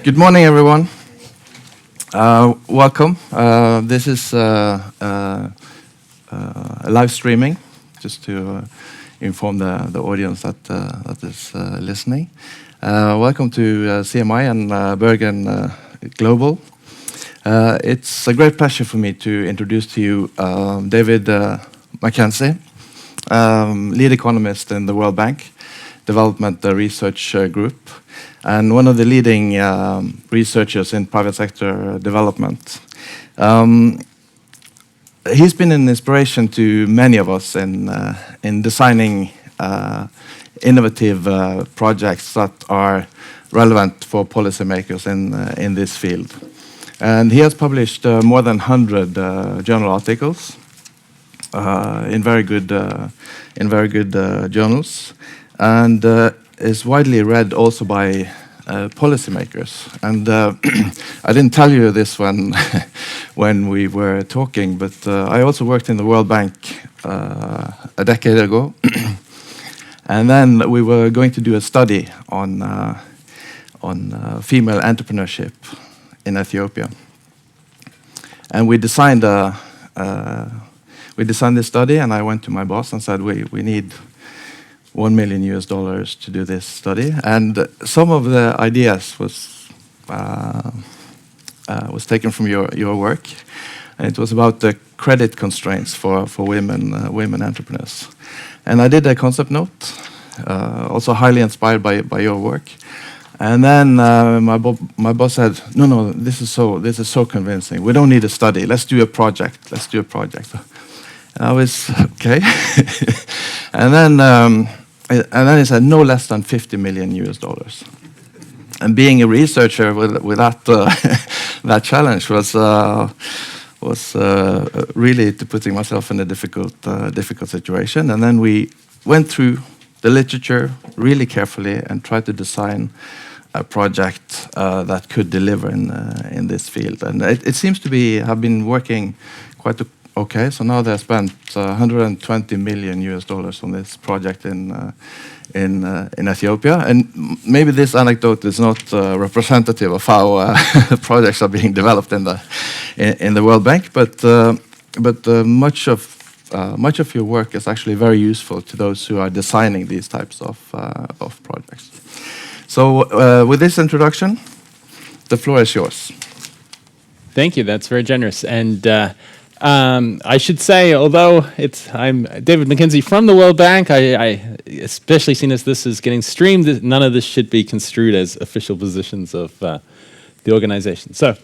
Good morning, everyone. Welcome. This is live streaming, just to inform the audience that is listening. Welcome to CMI and Bergen Global. It's a great pleasure for me to introduce to you David McKenzie, Lead Economist in the World Bank Development Research Group, and one of the leading researchers in private sector development. He's been an inspiration to many of us in designing innovative projects that are relevant for policymakers in this field. And he has published more than 100 journal articles in very good journals, and is widely read also by policymakers. And I didn't tell you this when we were talking, but I also worked in the World Bank a decade ago. And then we were going to do a study on female entrepreneurship in Ethiopia. And we designed this study, and I went to my boss and said, we need $1 million to do this study, and some of the ideas was taken from your work, and it was about the credit constraints for women entrepreneurs. And I did a concept note, also highly inspired by your work. And then my boss said, "No, this is so convincing. We don't need a study. Let's do a project. And I was okay, and then he said no less than $50 million. And being a researcher with that challenge was really putting myself in a difficult situation. And then we went through the literature really carefully and tried to design a project that could deliver in this field. And it seems to have been working quite okay. So now they spent $120 million on this project in Ethiopia. And maybe this anecdote is not representative of how projects are being developed in the World Bank, but much of your work is actually very useful to those who are designing these types of projects. So with this introduction, the floor is yours. Thank you. That's very generous. And I should say, although I'm David McKenzie from the World Bank, I especially seen as this is getting streamed, none of this should be construed as official positions of the organization. So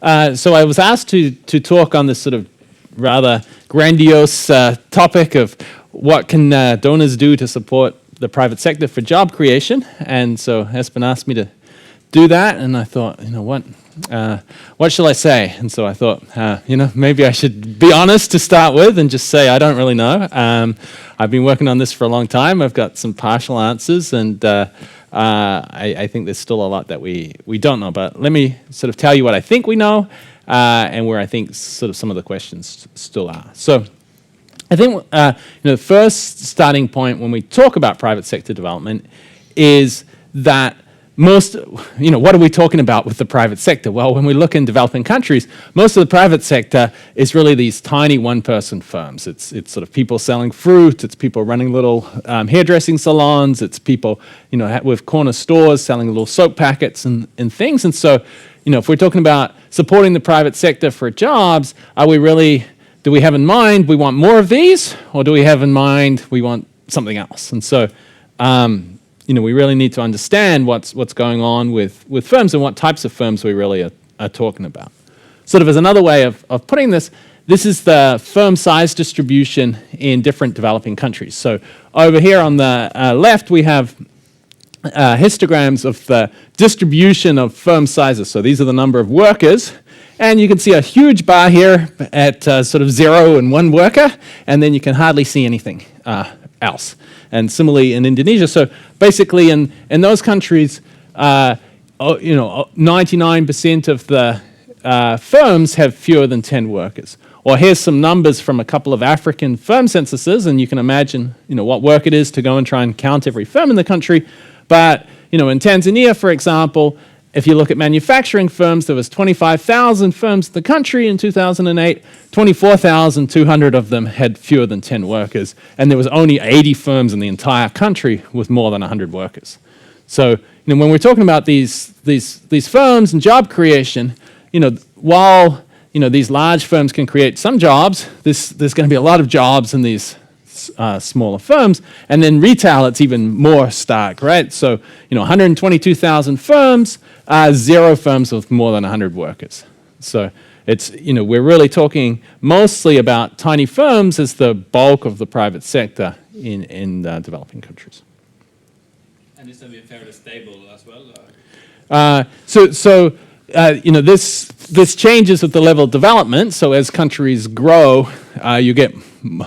I was asked to talk on this sort of rather grandiose topic of what can donors do to support the private sector for job creation. And so Espen asked me to do that, and I thought, you know what shall I say? And so I thought, maybe I should be honest to start with and just say I don't really know. I've been working on this for a long time. I've got some partial answers, and I think there's still a lot that we don't know. But let me sort of tell you what I think we know, and where I think sort of some of the questions still are. So I think the first starting point when we talk about private sector development is that what are we talking about with the private sector? Well, when we look in developing countries, most of the private sector is really these tiny one-person firms. It's sort of people selling fruit. It's people running little hairdressing salons. It's people, with corner stores selling little soap packets and things. And so, if we're talking about supporting the private sector for jobs, do we have in mind we want more of these, or do we have in mind we want something else? And so, we really need to understand what's going on with firms and what types of firms we really are talking about. Sort of as another way of putting this is the firm size distribution in different developing countries. So over here on the left, we have histograms of the distribution of firm sizes. So these are the number of workers. And you can see a huge bar here at sort of 0 and 1 worker, and then you can hardly see anything else. And similarly in Indonesia. So basically in those countries, 99% of the firms have fewer than 10 workers. Or here's some numbers from a couple of African firm censuses, and you can imagine what work it is to go and try and count every firm in the country. But in Tanzania, for example, if you look at manufacturing firms, there was 25,000 firms in the country in 2008. 24,200 of them had fewer than 10 workers, and there was only 80 firms in the entire country with more than 100 workers. So, when we're talking about these firms and job creation, while these large firms can create some jobs, there's going to be a lot of jobs in these smaller firms, and then retail, it's even more stark, right? So, 122,000 firms, 0 firms with more than 100 workers. So it's, we're really talking mostly about tiny firms as the bulk of the private sector in developing countries. And is that fairly stable as well? This changes with the level of development. So as countries grow, you get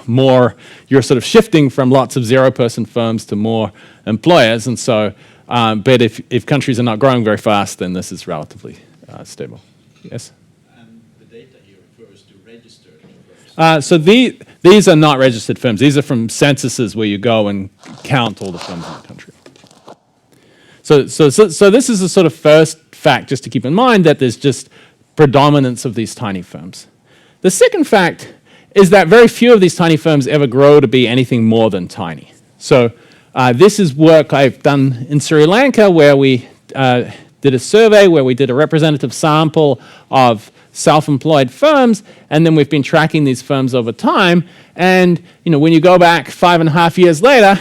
more, you're sort of shifting from lots of 0-person firms to more employers. And so, but if countries are not growing very fast, then this is relatively stable. Yes? And the data here refers to registered firms. So these are not registered firms. These are from censuses where you go and count all the firms in the country. So this is the sort of first fact just to keep in mind, that there's just predominance of these tiny firms. The second fact is that very few of these tiny firms ever grow to be anything more than tiny. So this is work I've done in Sri Lanka, where we did a survey where we did a representative sample of self-employed firms, and then we've been tracking these firms over time. And when you go back 5.5 years later,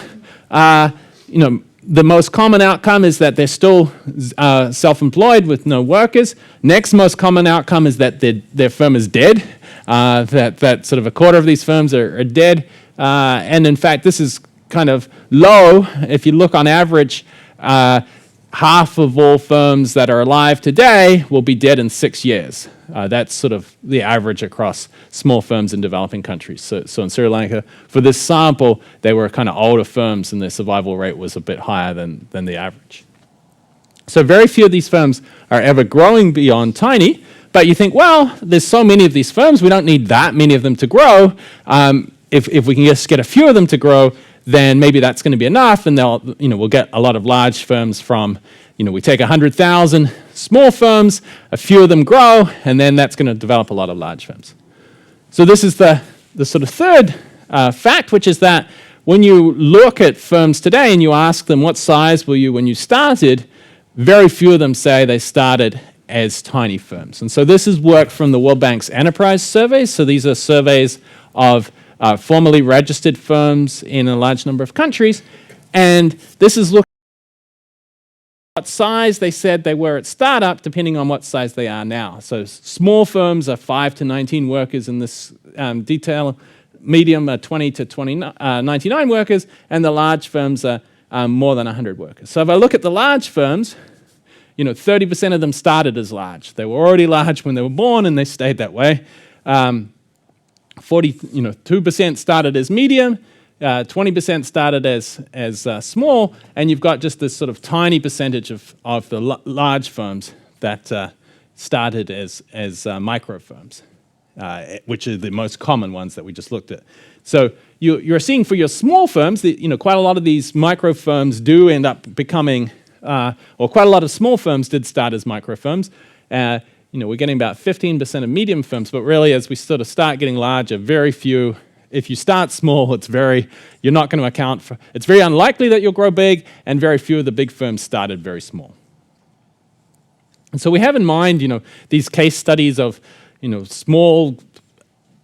the most common outcome is that they're still self-employed with no workers. Next most common outcome is that their firm is dead, that sort of a quarter of these firms are dead. And in fact, this is kind of low. If you look on average, half of all firms that are alive today will be dead in 6 years. That's sort of the average across small firms in developing countries. So in Sri Lanka, for this sample, they were kind of older firms, and their survival rate was a bit higher than the average. So very few of these firms are ever growing beyond tiny, but you think, well, there's so many of these firms, we don't need that many of them to grow. If we can just get a few of them to grow, then maybe that's going to be enough, and we'll get a lot of large firms from, we take 100,000 small firms, a few of them grow, and then that's going to develop a lot of large firms. So this is the sort of third fact, which is that when you look at firms today and you ask them what size were you when you started, very few of them say they started as tiny firms. And so this is work from the World Bank's enterprise surveys. So these are surveys of formally registered firms in a large number of countries. And this is looking at what size they said they were at startup, depending on what size they are now. So small firms are 5 to 19 workers in this detail. Medium are 20 to 99 workers. And the large firms are more than 100 workers. So if I look at the large firms, 30% of them started as large. They were already large when they were born, and they stayed that way. 2% started as medium, 20% started as small, and you've got just this sort of tiny percentage of the large firms that started as micro firms, which are the most common ones that we just looked at. So you're seeing for your small firms that quite a lot of these micro firms do end up becoming, or quite a lot of small firms did start as micro firms. We're getting about 15% of medium firms, but really as we sort of start getting larger, very few, if you start small, you're not going to account for, it's very unlikely that you'll grow big, and very few of the big firms started very small. And so we have in mind, these case studies of, small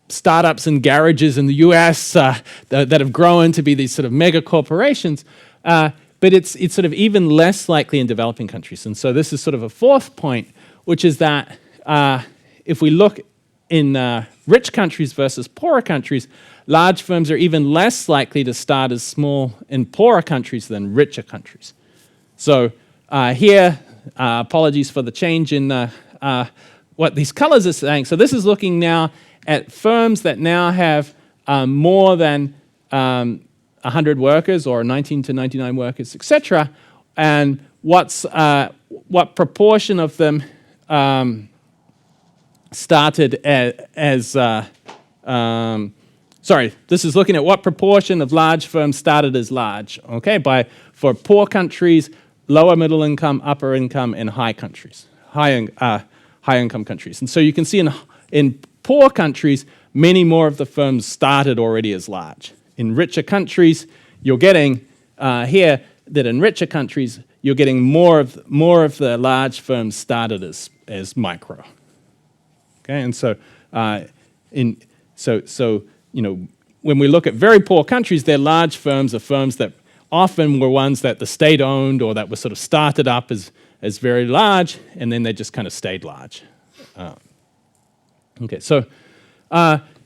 startups and garages in the US that have grown to be these sort of mega corporations, but it's sort of even less likely in developing countries. And so this is sort of a fourth point, which is that if we look in rich countries versus poorer countries, large firms are even less likely to start as small in poorer countries than richer countries. So here, apologies for the change in what these colors are saying. So this is looking now at firms that now have more than 100 workers, or 19 to 99 workers, etc., and what proportion of them started as this is looking at what proportion of large firms started as large. Okay, for poor countries, lower middle income, upper income, and high countries, high income countries. And so you can see in poor countries, many more of the firms started already as large. In richer countries, you're getting here that in richer countries, you're getting more of the large firms started as micro. Okay, and so when we look at very poor countries, their large firms are firms that often were ones that the state owned or that were sort of started up as very large, and then they just kind of stayed large. Okay, so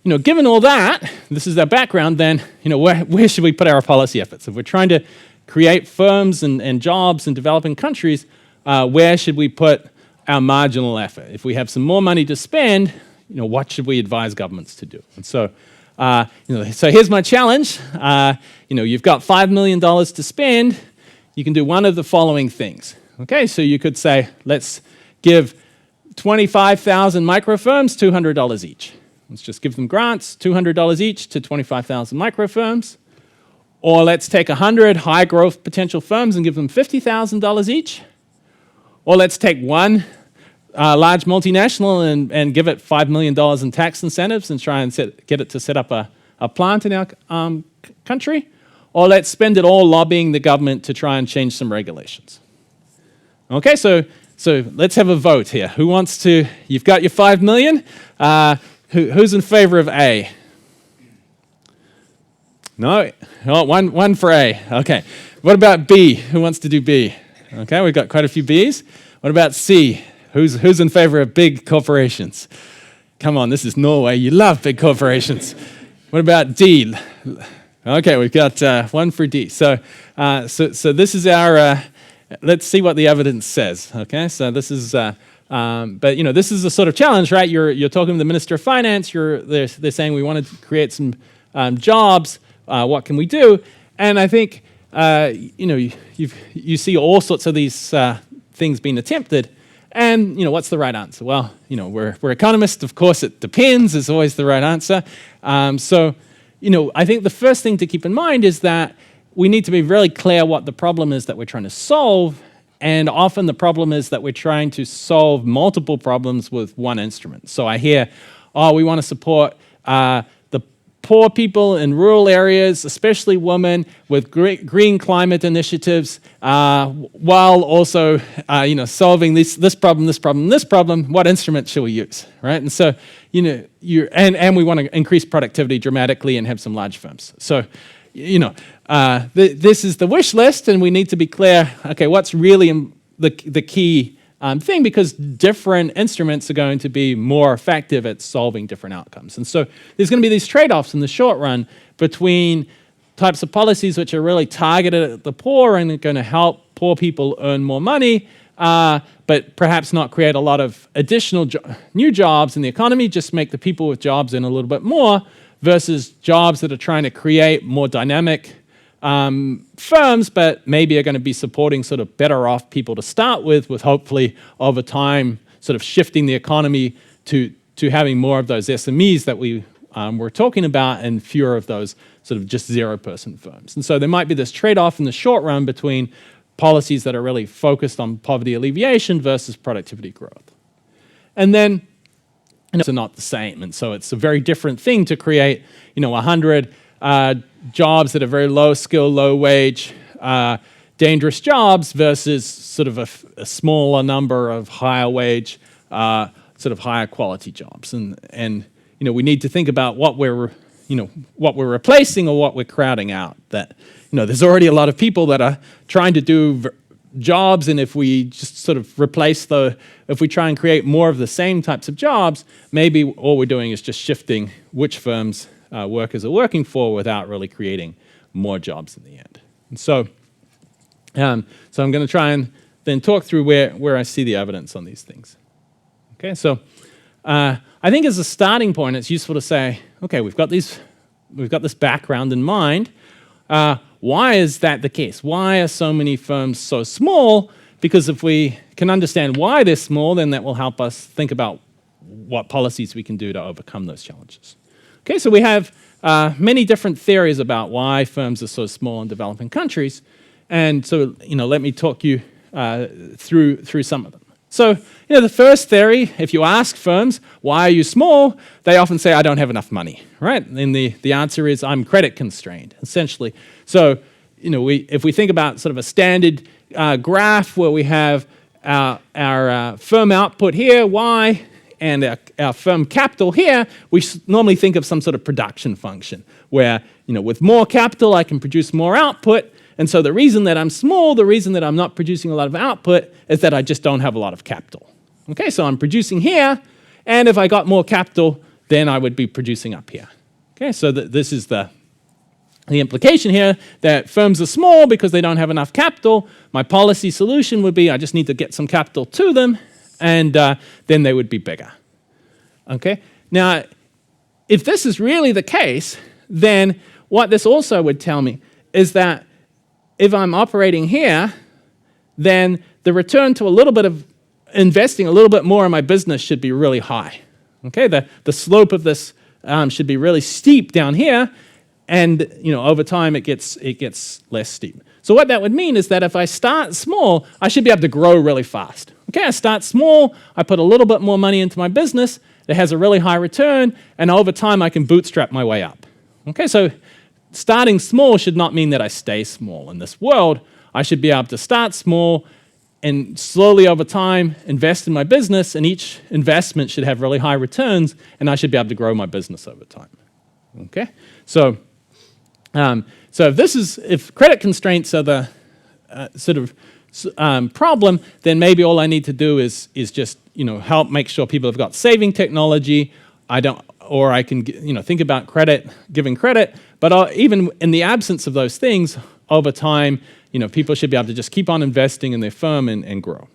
given all that, this is our background. Then where should we put our policy efforts? If we're trying to create firms and jobs in developing countries, where should we put our marginal effort? If we have some more money to spend, what should we advise governments to do? And so, so here's my challenge. You've got $5 million to spend. You can do one of the following things. Okay, so you could say, let's give 25,000 microfirms $200 each. Let's just give them grants, $200 each to 25,000 microfirms. Or let's take 100 high growth potential firms and give them $50,000 each. Or let's take one large multinational and give it $5 million in tax incentives and try and get it to set up a plant in our country. Or let's spend it all lobbying the government to try and change some regulations. Okay, so let's have a vote here. Who wants to? You've got your $5 million. Who's in favor of A? No? Oh, one for A. Okay. What about B? Who wants to do B? Okay, we've got quite a few Bs. What about C? Who's in favor of big corporations? Come on, this is Norway. You love big corporations. What about D? Okay, we've got one for D. So this is our. Let's see what the evidence says. Okay, so this is. But this is a sort of challenge, right? You're talking to the Minister of Finance. They're saying we want to create some jobs. What can we do? And I think you see all sorts of these things being attempted. And what's the right answer? Well, we're economists. Of course, it depends is always the right answer. So I think the first thing to keep in mind is that we need to be really clear what the problem is that we're trying to solve. And often the problem is that we're trying to solve multiple problems with one instrument. So I hear, we want to support the poor people in rural areas, especially women, with green climate initiatives, while also solving this problem. What instrument should we use, right? And so and we want to increase productivity dramatically and have some large firms. So this is the wish list, and we need to be clear, okay, what's really the key thing, because different instruments are going to be more effective at solving different outcomes. And so there's going to be these trade-offs in the short run between types of policies which are really targeted at the poor and are going to help poor people earn more money, but perhaps not create a lot of additional new jobs in the economy, just make the people with jobs earn a little bit more, versus jobs that are trying to create more dynamic firms, but maybe are going to be supporting sort of better off people to start with hopefully over time sort of shifting the economy to having more of those SMEs that we were talking about and fewer of those sort of just zero-person firms. And so there might be this trade-off in the short run between policies that are really focused on poverty alleviation versus productivity growth. And then are not the same. And so it's a very different thing to create, 100 jobs that are very low skill, low wage, dangerous jobs versus sort of a smaller number of higher wage, sort of higher quality jobs. And we need to think about what we're replacing or what we're crowding out. That, there's already a lot of people that are trying to do jobs, and if we just sort of if we try and create more of the same types of jobs, maybe all we're doing is just shifting which firms workers are working for without really creating more jobs in the end. And so I'm going to try and then talk through where I see the evidence on these things. Okay, so I think as a starting point, it's useful to say, okay, we've got this background in mind. Why is that the case? Why are so many firms so small? Because if we can understand why they're small, then that will help us think about what policies we can do to overcome those challenges. Okay, so we have many different theories about why firms are so small in developing countries. And so, let me talk you through some of them. So, the first theory, if you ask firms, why are you small? They often say, I don't have enough money, right? And the answer is, I'm credit constrained, essentially. So, if we think about sort of a standard graph where we have our firm output here, Y, and our firm capital here, we normally think of some sort of production function where, with more capital, I can produce more output. And so the reason that I'm small, the reason that I'm not producing a lot of output is that I just don't have a lot of capital. Okay, so I'm producing here, and if I got more capital, then I would be producing up here. Okay, so this is the implication here, that firms are small because they don't have enough capital. My policy solution would be I just need to get some capital to them, and then they would be bigger. Okay, now, if this is really the case, then what this also would tell me is that if I'm operating here, then the return to a little bit of investing a little bit more in my business should be really high. Okay, the slope of this should be really steep down here, and over time it gets less steep. So what that would mean is that if I start small, I should be able to grow really fast. Okay, I start small, I put a little bit more money into my business, it has a really high return, and over time I can bootstrap my way up. Okay, so starting small should not mean that I stay small in this world. I should be able to start small and slowly over time invest in my business, and each investment should have really high returns, and I should be able to grow my business over time. Okay, so if credit constraints are the problem, then maybe all I need to do is just help make sure people have got saving technology. I can think about giving credit, but even in the absence of those things, over time, people should be able to just keep on investing in their firm and grow.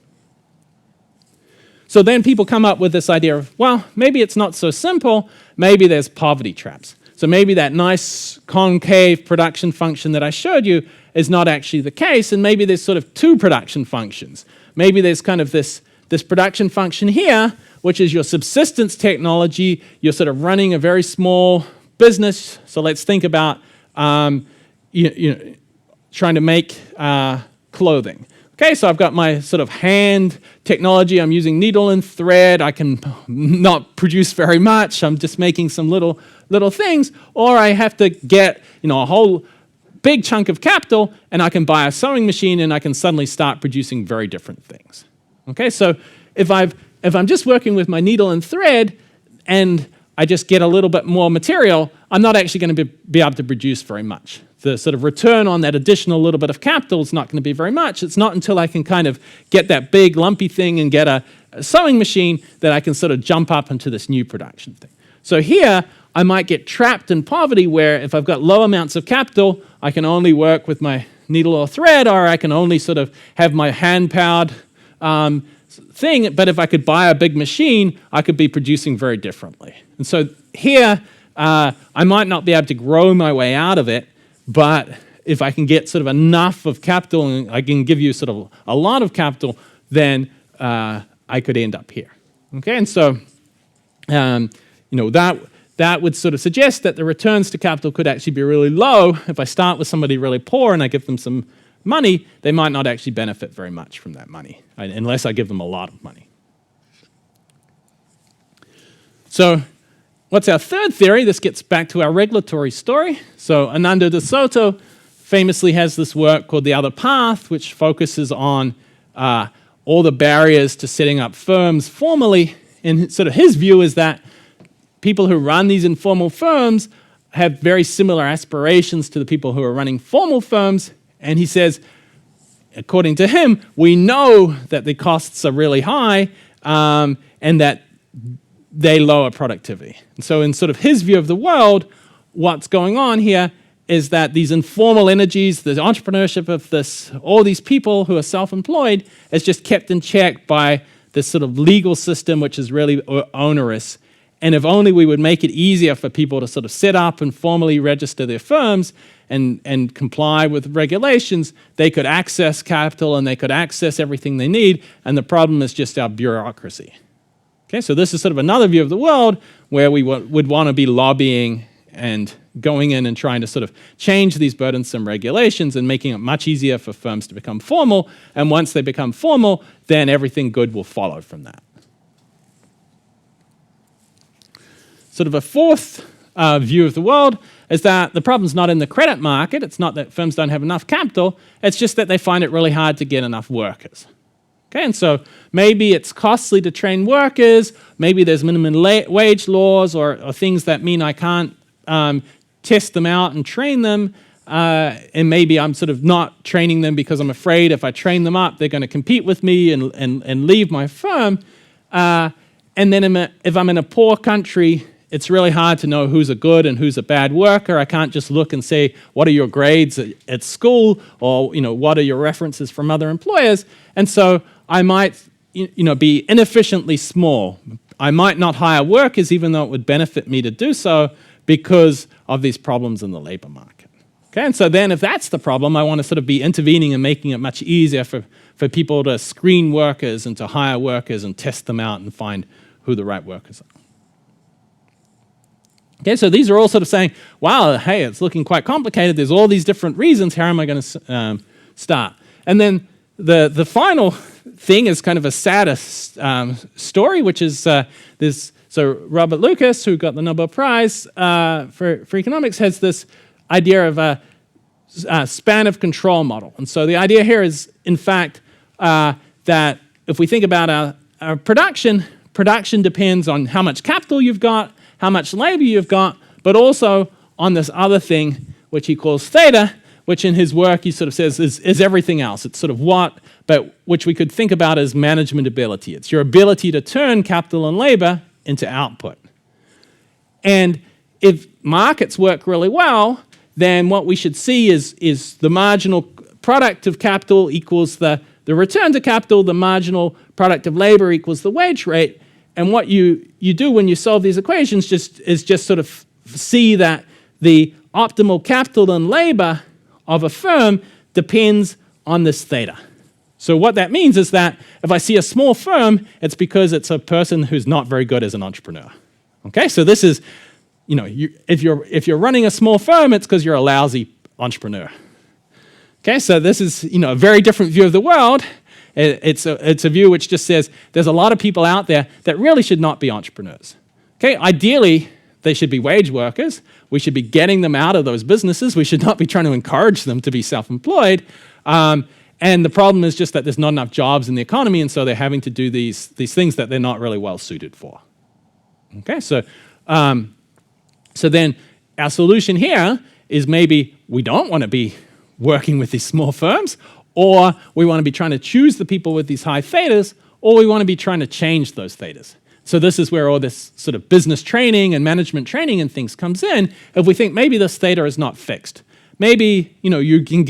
So then people come up with this idea of, well, maybe it's not so simple. Maybe there's poverty traps. So maybe that nice concave production function that I showed you is not actually the case, and maybe there's sort of two production functions. Maybe there's kind of this production function here, which is your subsistence technology. You're sort of running a very small business. So let's think about trying to make clothing. Okay, so I've got my sort of hand technology. I'm using needle and thread. I can not produce very much. I'm just making some little things. Or I have to get a whole big chunk of capital, and I can buy a sewing machine, and I can suddenly start producing very different things. Okay, so if I'm just working with my needle and thread, and I just get a little bit more material, I'm not actually going to be able to produce very much. The sort of return on that additional little bit of capital is not going to be very much. It's not until I can kind of get that big lumpy thing and get a sewing machine that I can sort of jump up into this new production thing. So here, I might get trapped in poverty where if I've got low amounts of capital, I can only work with my needle or thread, or I can only sort of have my hand-powered thing. But if I could buy a big machine, I could be producing very differently. And so here, I might not be able to grow my way out of it, but if I can get sort of enough of capital, and I can give you sort of a lot of capital, then I could end up here. Okay, and so that would sort of suggest that the returns to capital could actually be really low. If I start with somebody really poor and I give them some money, they might not actually benefit very much from that money, unless I give them a lot of money. So what's our third theory? This gets back to our regulatory story. So Ananda de Soto famously has this work called The Other Path, which focuses on all the barriers to setting up firms formally. And sort of his view is that people who run these informal firms have very similar aspirations to the people who are running formal firms. And he says, according to him, we know that the costs are really high and that they lower productivity. And so in sort of his view of the world, what's going on here is that these informal energies, the entrepreneurship of all these people who are self-employed is just kept in check by this sort of legal system, which is really onerous. And if only we would make it easier for people to sort of set up and formally register their firms and comply with regulations, they could access capital and they could access everything they need. And the problem is just our bureaucracy. Okay, so this is sort of another view of the world where we would want to be lobbying and going in and trying to sort of change these burdensome regulations and making it much easier for firms to become formal. And once they become formal, then everything good will follow from that. Sort of a fourth view of the world is that the problem's not in the credit market. It's not that firms don't have enough capital. It's just that they find it really hard to get enough workers. Okay, and so maybe it's costly to train workers, maybe there's minimum wage laws or things that mean I can't test them out and train them, and maybe I'm sort of not training them because I'm afraid if I train them up, they're going to compete with me and leave my firm. And then if I'm in a poor country, it's really hard to know who's a good and who's a bad worker. I can't just look and say, what are your grades at school, or what are your references from other employers? And so I might be inefficiently small. I might not hire workers even though it would benefit me to do so because of these problems in the labor market. Okay, and so then if that's the problem, I want to sort of be intervening and making it much easier for people to screen workers and to hire workers and test them out and find who the right workers are. Okay, so these are all sort of saying, wow, hey, it's looking quite complicated. There's all these different reasons. How am I going to start? And then the final thing is kind of a sadder story, which is this. So Robert Lucas, who got the Nobel Prize for economics, has this idea of a span of control model. And so the idea here is, in fact, that if we think about our production depends on how much capital you've got, how much labor you've got, but also on this other thing, which he calls theta, which in his work he sort of says is everything else. It's sort of but which we could think about as management ability. It's your ability to turn capital and labor into output. And if markets work really well, then what we should see is the marginal product of capital equals the return to capital, the marginal product of labor equals the wage rate. And what you do when you solve these equations is just sort of see that the optimal capital and labor of a firm depends on this theta. So what that means is that if I see a small firm, it's because it's a person who's not very good as an entrepreneur. Okay, so this is, if you're running a small firm, it's because you're a lousy entrepreneur. Okay, so this is a very different view of the world. It's a view which just says there's a lot of people out there that really should not be entrepreneurs. Okay, ideally, they should be wage workers. We should be getting them out of those businesses. We should not be trying to encourage them to be self-employed. And the problem is just that there's not enough jobs in the economy, and so they're having to do these things that they're not really well suited for. Okay, so then our solution here is maybe we don't want to be working with these small firms, or we want to be trying to choose the people with these high thetas, or we want to be trying to change those thetas. So this is where all this sort of business training and management training and things comes in. If we think maybe this theta is not fixed, maybe you can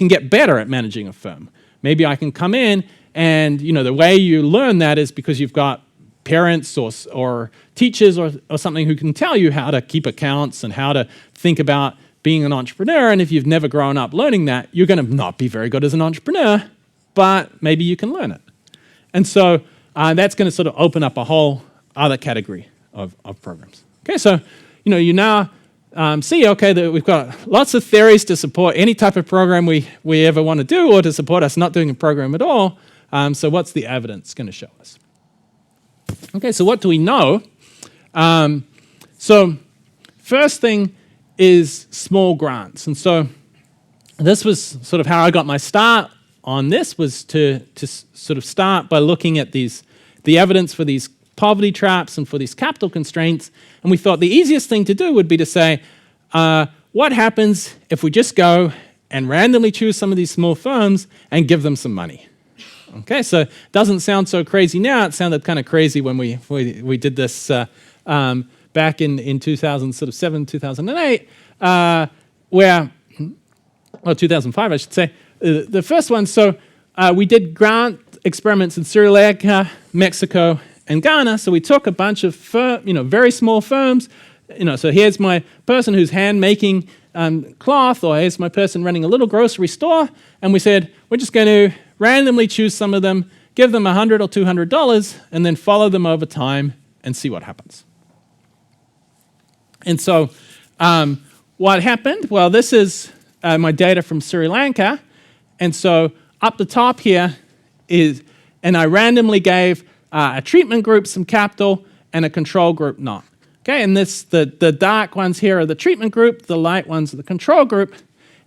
get better at managing a firm. Maybe I can come in and the way you learn that is because you've got parents or teachers or something who can tell you how to keep accounts and how to think about being an entrepreneur. And if you've never grown up learning that, you're going to not be very good as an entrepreneur, but maybe you can learn it. And so that's going to sort of open up a whole other category of programs. Okay, so you now see, okay, that we've got lots of theories to support any type of program we ever want to do, or to support us not doing a program at all. So what's the evidence going to show us? Okay, so what do we know? So first thing is small grants. And so this was sort of how I got my start on this, was to sort of start by looking at the evidence for these poverty traps and for these capital constraints. And we thought the easiest thing to do would be to say, what happens if we just go and randomly choose some of these small firms and give them some money? Okay, so it doesn't sound so crazy now. It sounded kind of crazy when we did this back in 2007, 2008, or 2005, I should say. The first one, so we did grant experiments in Sri Lanka, Mexico, and Ghana. So we took a bunch of very small firms. So here's my person who's hand making cloth, or here's my person running a little grocery store, and we said we're just going to randomly choose some of them, give them $100 or $200, and then follow them over time and see what happens. And so What happened? Well, this is my data from Sri Lanka. And so up the top here is, and I randomly gave a treatment group some capital and a control group not. Okay, and the dark ones here are the treatment group, the light ones are the control group,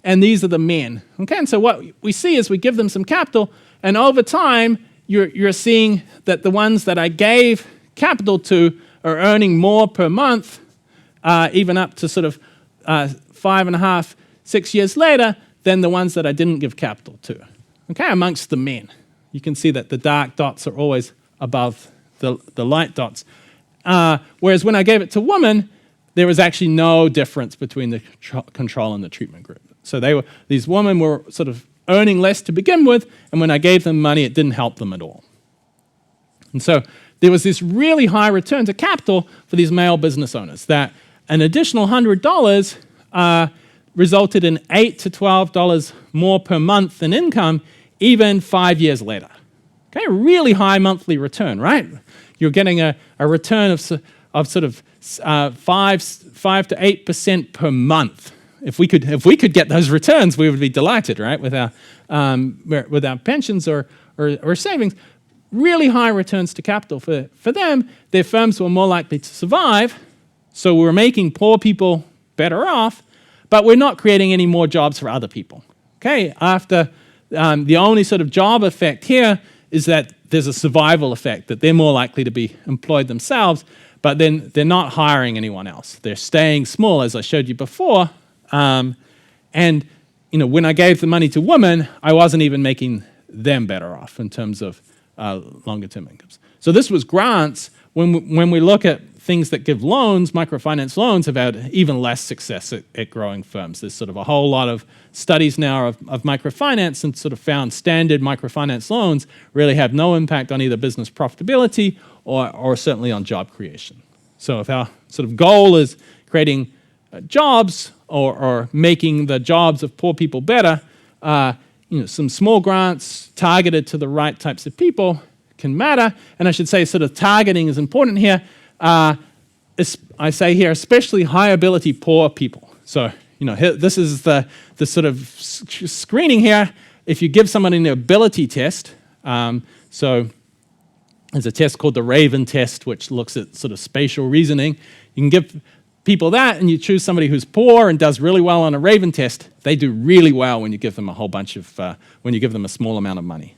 and these are the men. Okay, and so what we see is we give them some capital, and over time, you're seeing that the ones that I gave capital to are earning more per month, even up to sort of 5.5, 6 years later, than the ones that I didn't give capital to. Okay, amongst the men. You can see that the dark dots are always above the light dots. Whereas when I gave it to women, there was actually no difference between the control and the treatment group. So these women were sort of earning less to begin with, and when I gave them money, it didn't help them at all. And so there was this really high return to capital for these male business owners, that an additional $100 resulted in $8 to $12 more per month in income, even 5 years later. Okay, really high monthly return, right? You're getting a return of sort of 5 to 8% per month. If we could get those returns, we would be delighted, right? With our pensions or savings, really high returns to capital for them. Their firms were more likely to survive, so we're making poor people better off, but we're not creating any more jobs for other people. Okay, after the only sort of job effect here is that there's a survival effect, that they're more likely to be employed themselves, but then they're not hiring anyone else. They're staying small, as I showed you before. And when I gave the money to women, I wasn't even making them better off in terms of longer-term incomes. So this was grants. When we look at things that give loans, microfinance loans have had even less success at growing firms. There's sort of a whole lot of studies now of microfinance and sort of found standard microfinance loans really have no impact on either business profitability or certainly on job creation. So if our sort of goal is creating jobs or making the jobs of poor people better, some small grants targeted to the right types of people can matter. And I should say sort of targeting is important here. I say here, especially high ability poor people. So, this is the sort of screening here. If you give someone an ability test, so there's a test called the Raven test, which looks at sort of spatial reasoning. You can give people that, and you choose somebody who's poor and does really well on a Raven test. They do really well when you give them a whole bunch of, when you give them a small amount of money.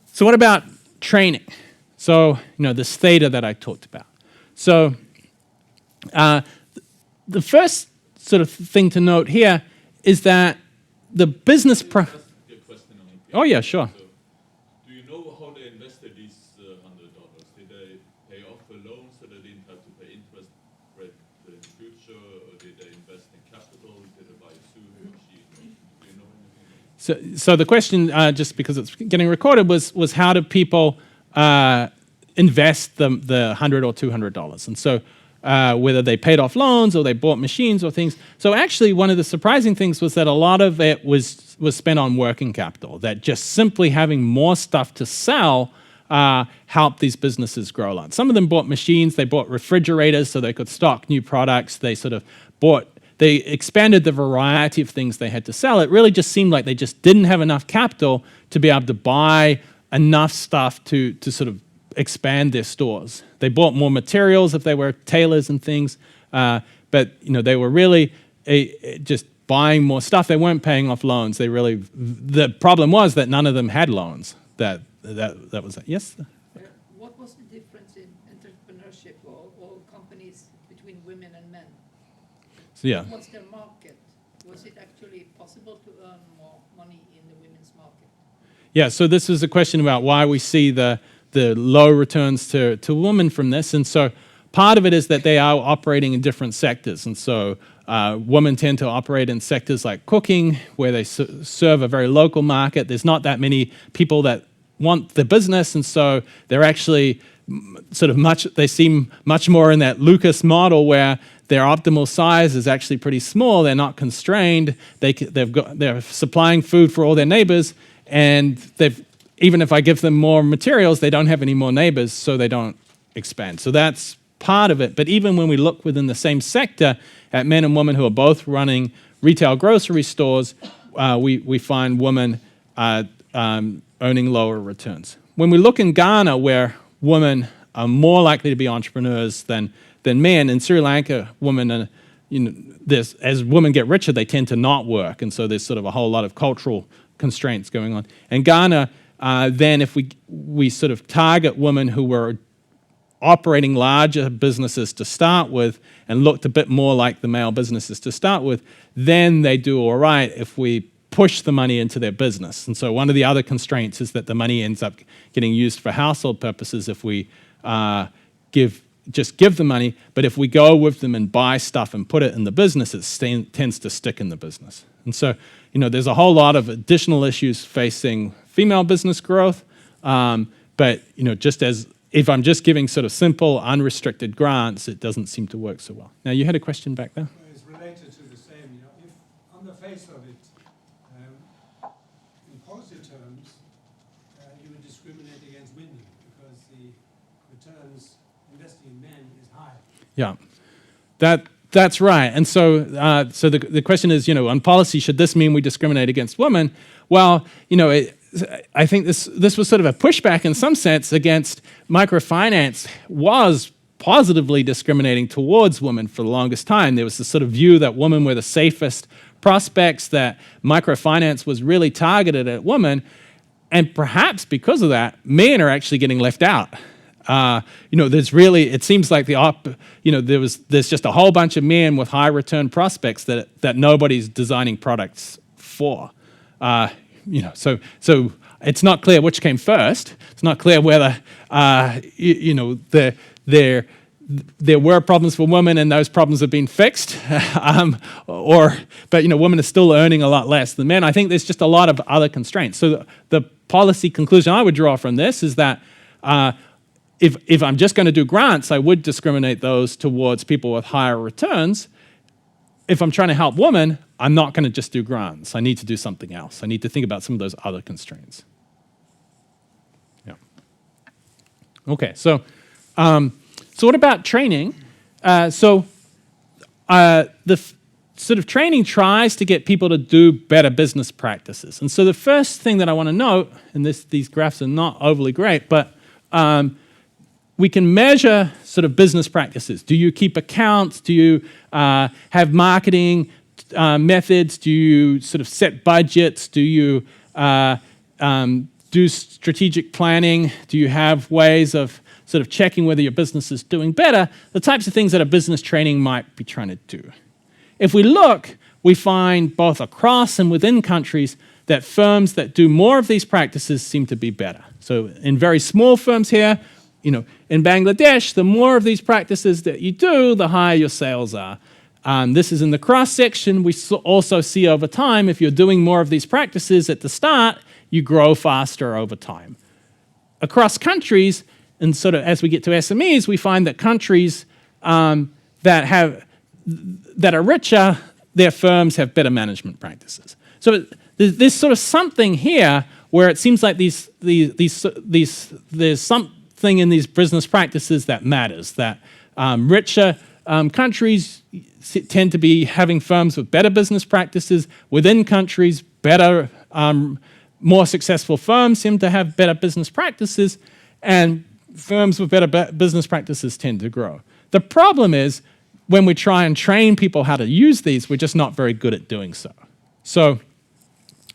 So what about training? So, this Theta that I talked about. So, the first sort of thing to note here is that the business... Oh, yeah, sure. So, do you know how they invested these $100? Did they pay off a loan so they didn't have to pay interest rate in the future? Or did they invest in capital? Did they buy a sewing machine? Do you know anything? So the question, just because it's getting recorded, was how do people invest the $100 or $200? And so whether they paid off loans or they bought machines or things. So actually one of the surprising things was that a lot of it was spent on working capital, that just simply having more stuff to sell helped these businesses grow a lot. Some of them bought machines, they bought refrigerators so they could stock new products, they expanded the variety of things they had to sell. It really just seemed like they just didn't have enough capital to be able to buy enough stuff to sort of expand their stores. They bought more materials if they were tailors and things, but they were really just buying more stuff. They weren't paying off loans. The problem was that none of them had loans. That was it. Yes? What was the difference in entrepreneurship or companies between women and men? So yeah. What's their market? Was it actually possible to earn more money in the women's market? Yeah, so this is a question about why we see the low returns to women from this. And so part of it is that they are operating in different sectors. And so women tend to operate in sectors like cooking, where they serve a very local market. There's not that many people that want the business, and so they're actually they seem much more in that Lucas model where their optimal size is actually pretty small. They're not constrained. They're supplying food for all their neighbors, and even if I give them more materials, they don't have any more neighbors, so they don't expand. So that's part of it. But even when we look within the same sector at men and women who are both running retail grocery stores, we find women earning lower returns. When we look in Ghana, where women are more likely to be entrepreneurs than men, in Sri Lanka, women are, as women get richer, they tend to not work, and so there's sort of a whole lot of cultural constraints going on. In Ghana, then if we sort of target women who were operating larger businesses to start with and looked a bit more like the male businesses to start with, then they do all right if we push the money into their business. And so one of the other constraints is that the money ends up getting used for household purposes if we just give the money, but if we go with them and buy stuff and put it in the business, it tends to stick in the business. And so, there's a whole lot of additional issues facing female business growth, but, just as if I'm just giving sort of simple, unrestricted grants, it doesn't seem to work so well. Now, you had a question back there? It's related to the same. If on the face of it, in policy terms, you would discriminate against women because the returns investing in men is high. Yeah, that's right. And so, the question is, on policy, should this mean we discriminate against women? Well, I think this was sort of a pushback in some sense against microfinance was positively discriminating towards women for the longest time. There was this sort of view that women were the safest prospects, that microfinance was really targeted at women, and perhaps because of that, men are actually getting left out. There's really, it seems like there's just a whole bunch of men with high return prospects that nobody's designing products for. So it's not clear which came first. It's not clear whether, there were problems for women and those problems have been fixed, but women are still earning a lot less than men. I think there's just a lot of other constraints. So the policy conclusion I would draw from this is that if I'm just going to do grants, I would discriminate those towards people with higher returns. If I'm trying to help women, I'm not going to just do grants. I need to do something else. I need to think about some of those other constraints. Yeah. Okay, so what about training? The sort of training tries to get people to do better business practices. And so the first thing that I want to note, and these graphs are not overly great, but we can measure sort of business practices. Do you keep accounts? Do you have marketing methods? Do you sort of set budgets? Do you do strategic planning? Do you have ways of sort of checking whether your business is doing better? The types of things that a business training might be trying to do. If we look, we find both across and within countries that firms that do more of these practices seem to be better. So in very small firms here, in Bangladesh, the more of these practices that you do, the higher your sales are. This is in the cross-section. We also see over time, if you're doing more of these practices at the start, you grow faster over time. Across countries, and sort of as we get to SMEs, we find that countries that are richer, their firms have better management practices. So there's sort of something here where it seems like there's something in these business practices that matters, that richer countries tend to be having firms with better business practices. Within countries, better, more successful firms seem to have better business practices, and firms with better business practices tend to grow. The problem is, when we try and train people how to use these, we're just not very good at doing so. So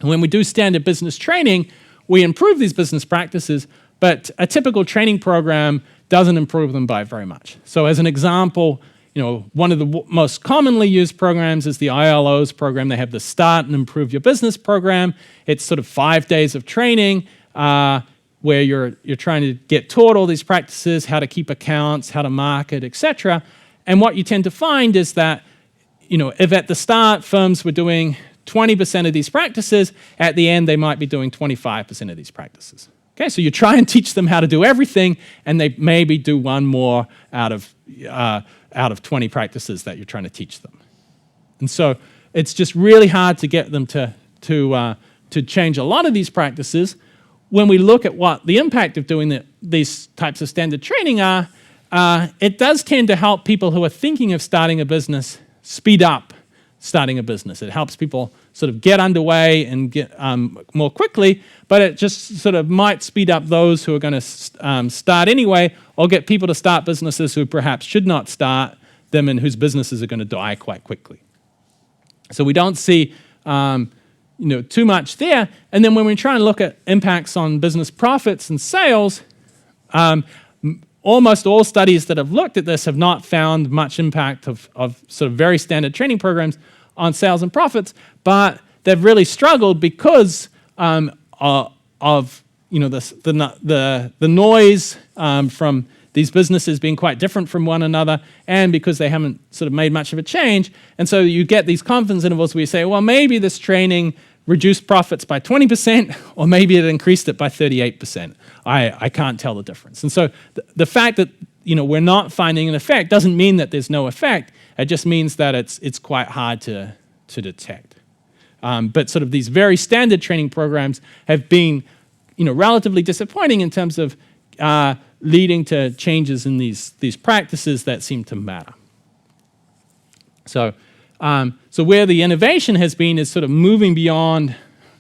when we do standard business training, we improve these business practices, but a typical training program doesn't improve them by very much. So as an example, one of the most commonly used programs is the ILO's program. They have the Start and Improve Your Business program. It's sort of 5 days of training where you're trying to get taught all these practices, how to keep accounts, how to market, etc. And what you tend to find is that, if at the start firms were doing 20% of these practices, at the end they might be doing 25% of these practices. Okay, so you try and teach them how to do everything, and they maybe do one more out of 20 practices that you're trying to teach them. And so it's just really hard to get them to change a lot of these practices. When we look at what the impact of doing these types of standard training are, it does tend to help people who are thinking of starting a business speed up starting a business. It helps people sort of get underway and get more quickly, but it just sort of might speed up those who are going to start anyway, or get people to start businesses who perhaps should not start them and whose businesses are going to die quite quickly. So we don't see too much there. And then when we're trying to look at impacts on business profits and sales, almost all studies that have looked at this have not found much impact of sort of very standard training programs on sales and profits, but they've really struggled because of the noise from these businesses being quite different from one another, and because they haven't sort of made much of a change. And so you get these confidence intervals where you say, well, maybe this training reduced profits by 20%, or maybe it increased it by 38%. I can't tell the difference. And so the fact that we're not finding an effect doesn't mean that there's no effect. It just means that it's quite hard to detect. But sort of these very standard training programs have been relatively disappointing in terms of leading to changes in these practices that seem to matter. So where the innovation has been is sort of moving beyond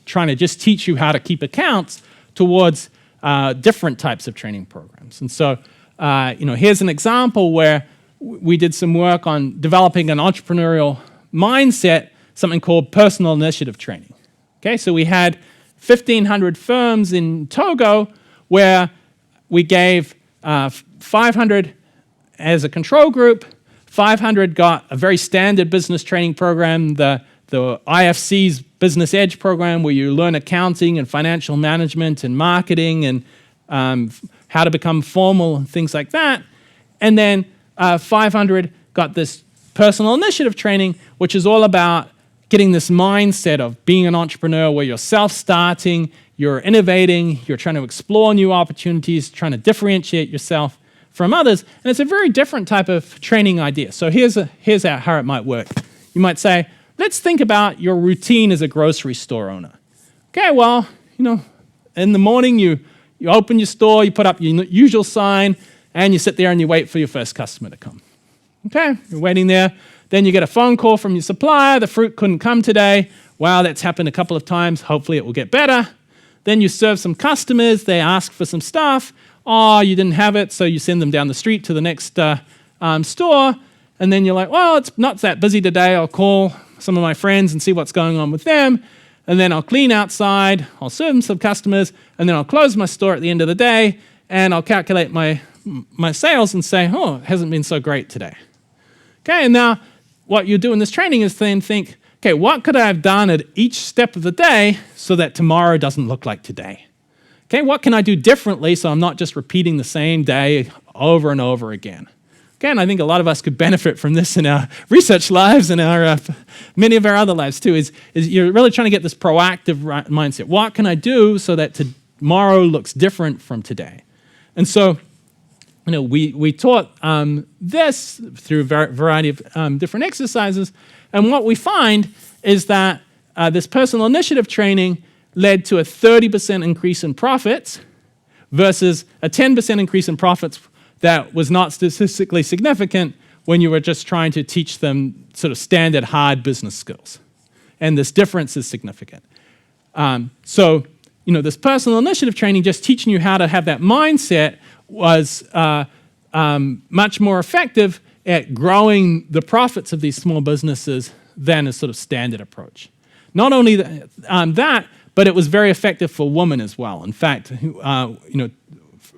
trying to just teach you how to keep accounts towards different types of training programs. And so, here's an example where we did some work on developing an entrepreneurial mindset, something called personal initiative training. Okay, so we had 1,500 firms in Togo where we gave 500 as a control group. 500 got a very standard business training program, the IFC's Business Edge program, where you learn accounting and financial management and marketing and how to become formal and things like that. And then 500 got this personal initiative training, which is all about getting this mindset of being an entrepreneur where you're self-starting, you're innovating, you're trying to explore new opportunities, trying to differentiate yourself from others. And it's a very different type of training idea. So here's how it might work. You might say, let's think about your routine as a grocery store owner. Okay, well, in the morning you open your store, you put up your usual sign, and you sit there and you wait for your first customer to come. Okay, you're waiting there. Then you get a phone call from your supplier, the fruit couldn't come today. Wow, that's happened a couple of times. Hopefully it will get better. Then you serve some customers, they ask for some stuff. Oh, you didn't have it, so you send them down the street to the next store. And then you're like, well, it's not that busy today. I'll call some of my friends and see what's going on with them. And then I'll clean outside, I'll serve them some customers, and then I'll close my store at the end of the day, and I'll calculate my sales and say, oh, it hasn't been so great today. Okay, and now what you do in this training is then think, okay, what could I have done at each step of the day so that tomorrow doesn't look like today? Okay, what can I do differently so I'm not just repeating the same day over and over again? Okay, and I think a lot of us could benefit from this in our research lives and our many of our other lives too, is you're really trying to get this proactive mindset. What can I do so that tomorrow looks different from today? And so, we taught this through a variety of different exercises, and what we find is that this personal initiative training led to a 30% increase in profits versus a 10% increase in profits that was not statistically significant when you were just trying to teach them sort of standard hard business skills. And this difference is significant. So, this personal initiative training, just teaching you how to have that mindset, was much more effective at growing the profits of these small businesses than a sort of standard approach. Not only that, but it was very effective for women as well. In fact,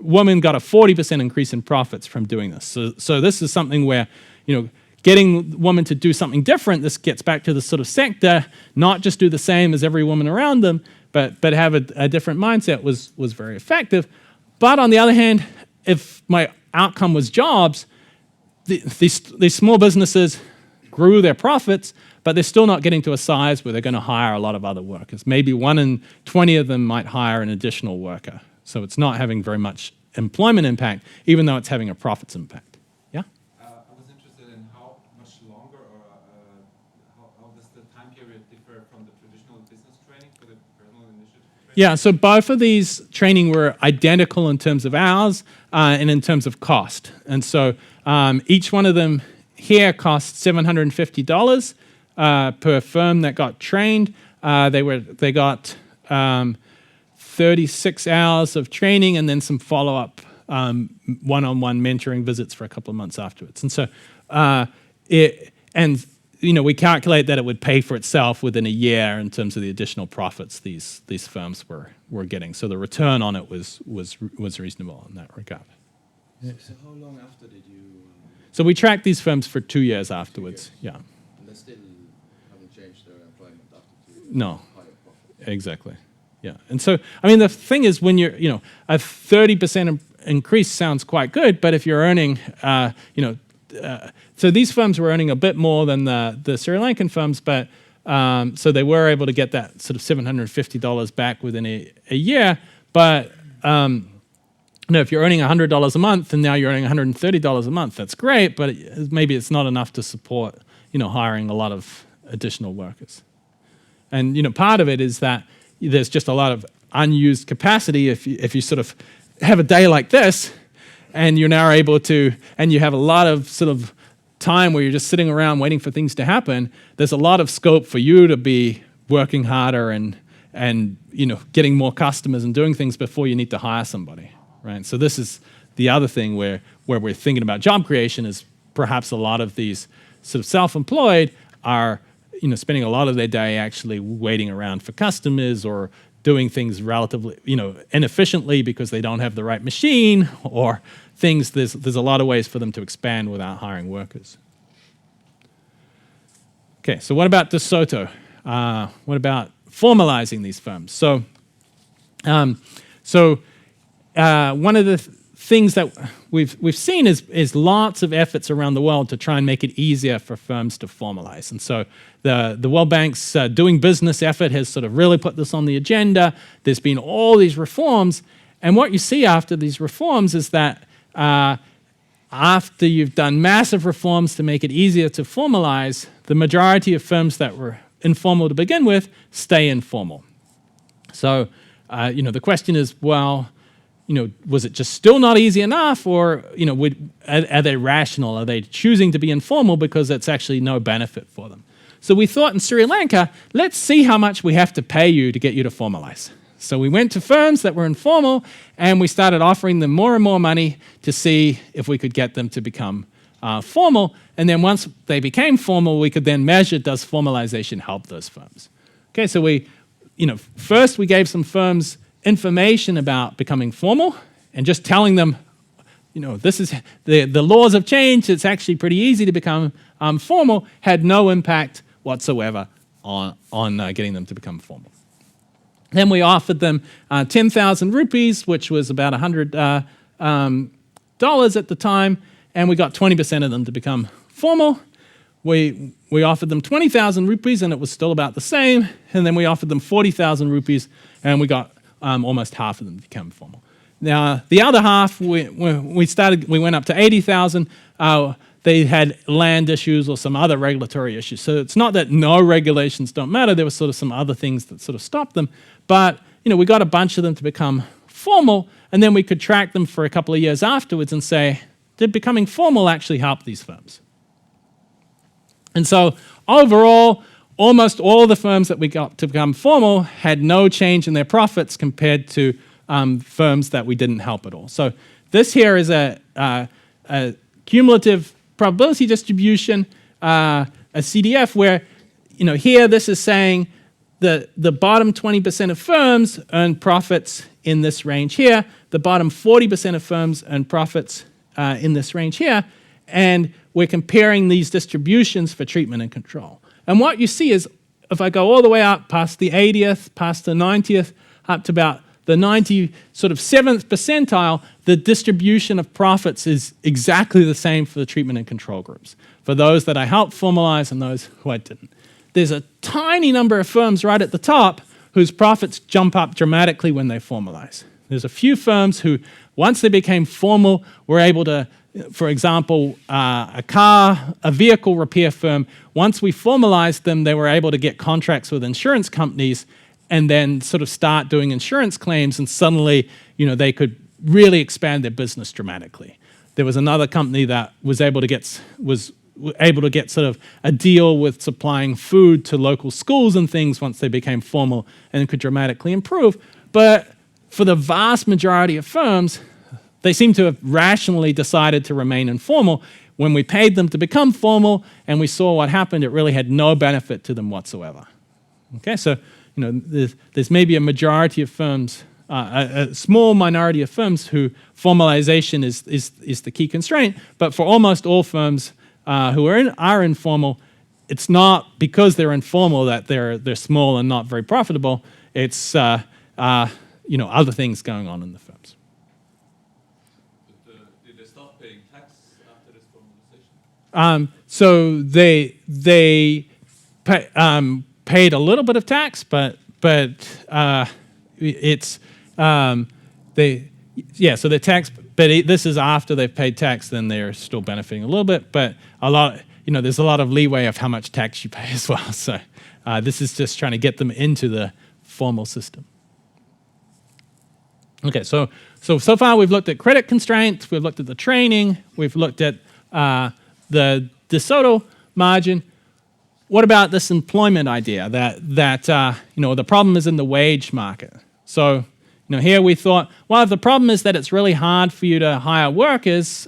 women got a 40% increase in profits from doing this. So this is something where, getting women to do something different, this gets back to the sort of sector, not just do the same as every woman around them, but have a different mindset was very effective. But on the other hand, if my outcome was jobs, these small businesses grew their profits, but they're still not getting to a size where they're going to hire a lot of other workers. Maybe 1 in 20 of them might hire an additional worker. So it's not having very much employment impact, even though it's having a profits impact. Yeah? I was interested in how much longer, or how does the time period differ from the traditional business training for the personal initiative training? Yeah, so both of these training were identical in terms of hours and in terms of cost. And so each one of them here cost $750 per firm that got trained. They got 36 hours of training and then some follow-up one-on-one mentoring visits for a couple of months afterwards. And so we calculate that it would pay for itself within a year in terms of the additional profits these firms were getting. So the return on it was reasonable in that regard. So how long after did you? So we tracked these firms for 2 years afterwards. Yeah. And they still haven't changed their employment after 2 years. No. Higher profit. Exactly. Yeah. And so, I mean, the thing is, when you're, a 30% increase sounds quite good, but if you're earning, so these firms were earning a bit more than the Sri Lankan firms, but so they were able to get that sort of $750 back within a year. But if you're earning $100 a month and now you're earning $130 a month, that's great, but maybe it's not enough to support, hiring a lot of additional workers. And part of it is that there's just a lot of unused capacity if you sort of have a day like this, and you're now able to, and you have a lot of sort of time where you're just sitting around waiting for things to happen. There's a lot of scope for you to be working harder and getting more customers and doing things before you need to hire somebody, right? So this is the other thing where we're thinking about job creation is perhaps a lot of these sort of self-employed are spending a lot of their day actually waiting around for customers or doing things relatively, inefficiently because they don't have the right machine or things. There's a lot of ways for them to expand without hiring workers. Okay, so what about DeSoto? What about formalizing these firms? So one of the things that we've seen is lots of efforts around the world to try and make it easier for firms to formalize. And so the World Bank's doing business effort has sort of really put this on the agenda. There's been all these reforms. And what you see after these reforms is that after you've done massive reforms to make it easier to formalize, the majority of firms that were informal to begin with stay informal. So, the question is, well, was it just still not easy enough, or are they rational? Are they choosing to be informal because it's actually no benefit for them? So we thought in Sri Lanka, let's see how much we have to pay you to get you to formalize. So we went to firms that were informal, and we started offering them more and more money to see if we could get them to become formal. And then once they became formal, we could then measure, does formalization help those firms? Okay, so first we gave some firms information about becoming formal and just telling them, this is the laws have changed. It's actually pretty easy to become formal. Had no impact whatsoever on getting them to become formal. Then we offered them 10,000 rupees, which was about $100 at the time, and we got 20% of them to become formal. We offered them 20,000 rupees, and it was still about the same. And then we offered them 40,000 rupees, and we got almost half of them became formal. Now, the other half, we went up to 80,000. They had land issues or some other regulatory issues. So it's not that no regulations don't matter. There were sort of some other things that sort of stopped them. But, we got a bunch of them to become formal, and then we could track them for a couple of years afterwards and say, did becoming formal actually help these firms? And so overall, almost all the firms that we got to become formal had no change in their profits compared to firms that we didn't help at all. So this here is a cumulative probability distribution, a CDF, where here this is saying the bottom 20% of firms earn profits in this range here, the bottom 40% of firms earn profits in this range here, and we're comparing these distributions for treatment and control. And what you see is, if I go all the way up past the 80th, past the 90th, up to about the 97th percentile, the distribution of profits is exactly the same for the treatment and control groups, for those that I helped formalize and those who I didn't. There's a tiny number of firms right at the top whose profits jump up dramatically when they formalize. There's a few firms who, once they became formal, were able to, for example, a vehicle repair firm, once we formalized them, they were able to get contracts with insurance companies and then sort of start doing insurance claims, and suddenly, they could really expand their business dramatically. There was another company that was able to get sort of a deal with supplying food to local schools and things once they became formal, and could dramatically improve. But for the vast majority of firms, they seem to have rationally decided to remain informal. When we paid them to become formal and we saw what happened, it really had no benefit to them whatsoever. Okay, so there's maybe a majority of firms, a small minority of firms who formalization is the key constraint, but for almost all firms who are informal, it's not because they're informal that they're small and not very profitable. It's other things going on in the firms. But did they start paying tax after this formalization? So they paid a little bit of tax, but it's so the tax. But this is after they've paid tax, then they're still benefiting a little bit. But there's a lot of leeway of how much tax you pay as well. So this is just trying to get them into the formal system. Okay, so far we've looked at credit constraints, we've looked at the training, we've looked at the De Soto margin. What about this employment idea that the problem is in the wage market? So here we thought, well, if the problem is that it's really hard for you to hire workers,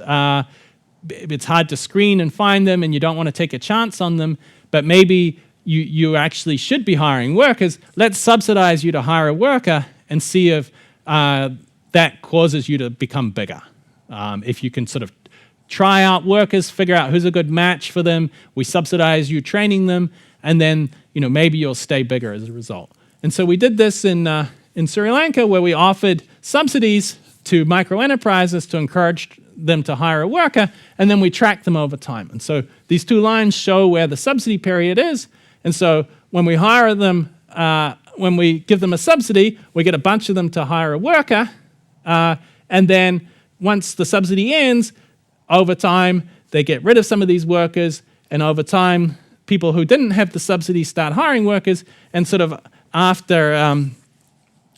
it's hard to screen and find them, and you don't want to take a chance on them, but maybe you actually should be hiring workers. Let's subsidize you to hire a worker and see if that causes you to become bigger. If you can sort of try out workers, figure out who's a good match for them, we subsidize you training them, and then maybe you'll stay bigger as a result. And so we did this in Sri Lanka, where we offered subsidies to micro enterprises to encourage them to hire a worker, and then we tracked them over time. And so these two lines show where the subsidy period is. And so when we hire them, when we give them a subsidy, we get a bunch of them to hire a worker, and then once the subsidy ends, over time, they get rid of some of these workers, and over time, people who didn't have the subsidy start hiring workers, and sort of after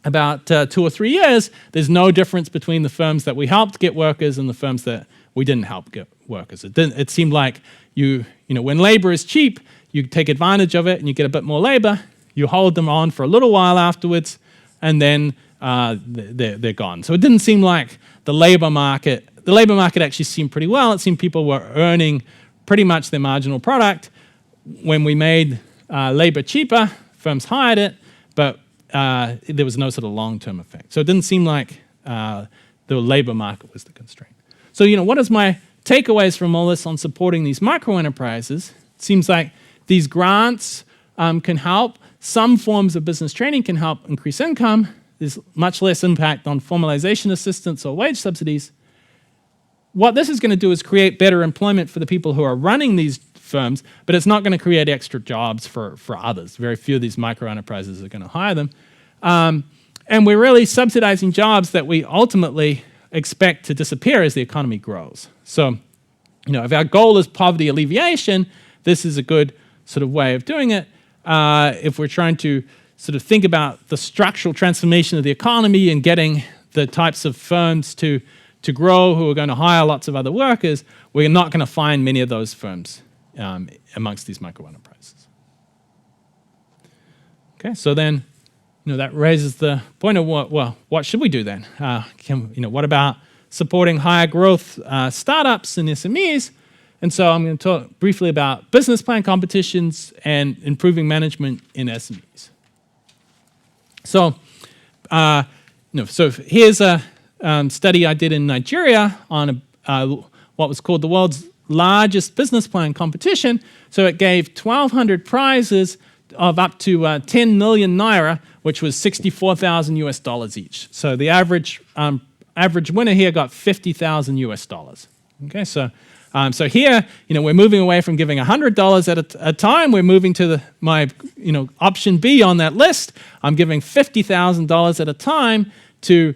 about 2 or 3 years, there's no difference between the firms that we helped get workers and the firms that we didn't help get workers. It seemed like when labor is cheap, you take advantage of it and you get a bit more labor, you hold them on for a little while afterwards, and then they're gone. So it didn't seem like the labor market actually seemed pretty well. It seemed people were earning pretty much their marginal product. When we made labor cheaper, firms hired it, but there was no sort of long-term effect. So it didn't seem like the labor market was the constraint. So, what is my takeaways from all this on supporting these micro enterprises? It seems like these grants can help. Some forms of business training can help increase income. There's much less impact on formalization assistance or wage subsidies. What this is going to do is create better employment for the people who are running these firms, but it's not going to create extra jobs for others. Very few of these micro enterprises are going to hire them. And we're really subsidizing jobs that we ultimately expect to disappear as the economy grows. So, if our goal is poverty alleviation, this is a good sort of way of doing it. If we're trying to sort of think about the structural transformation of the economy and getting the types of firms to grow who are going to hire lots of other workers, we're not going to find many of those firms amongst these micro enterprises. Okay, so then, that raises the point of what should we do then? What about supporting higher growth startups and SMEs? And so I'm going to talk briefly about business plan competitions and improving management in SMEs. So, so here's a study I did in Nigeria on what was called the world's largest business plan competition. So it gave 1,200 prizes of up to 10 million naira, which was $64,000 each. So the average winner here got $50,000. Okay, so here, we're moving away from giving $100 at a time. We're moving to my option B on that list. I'm giving $50,000 at a time to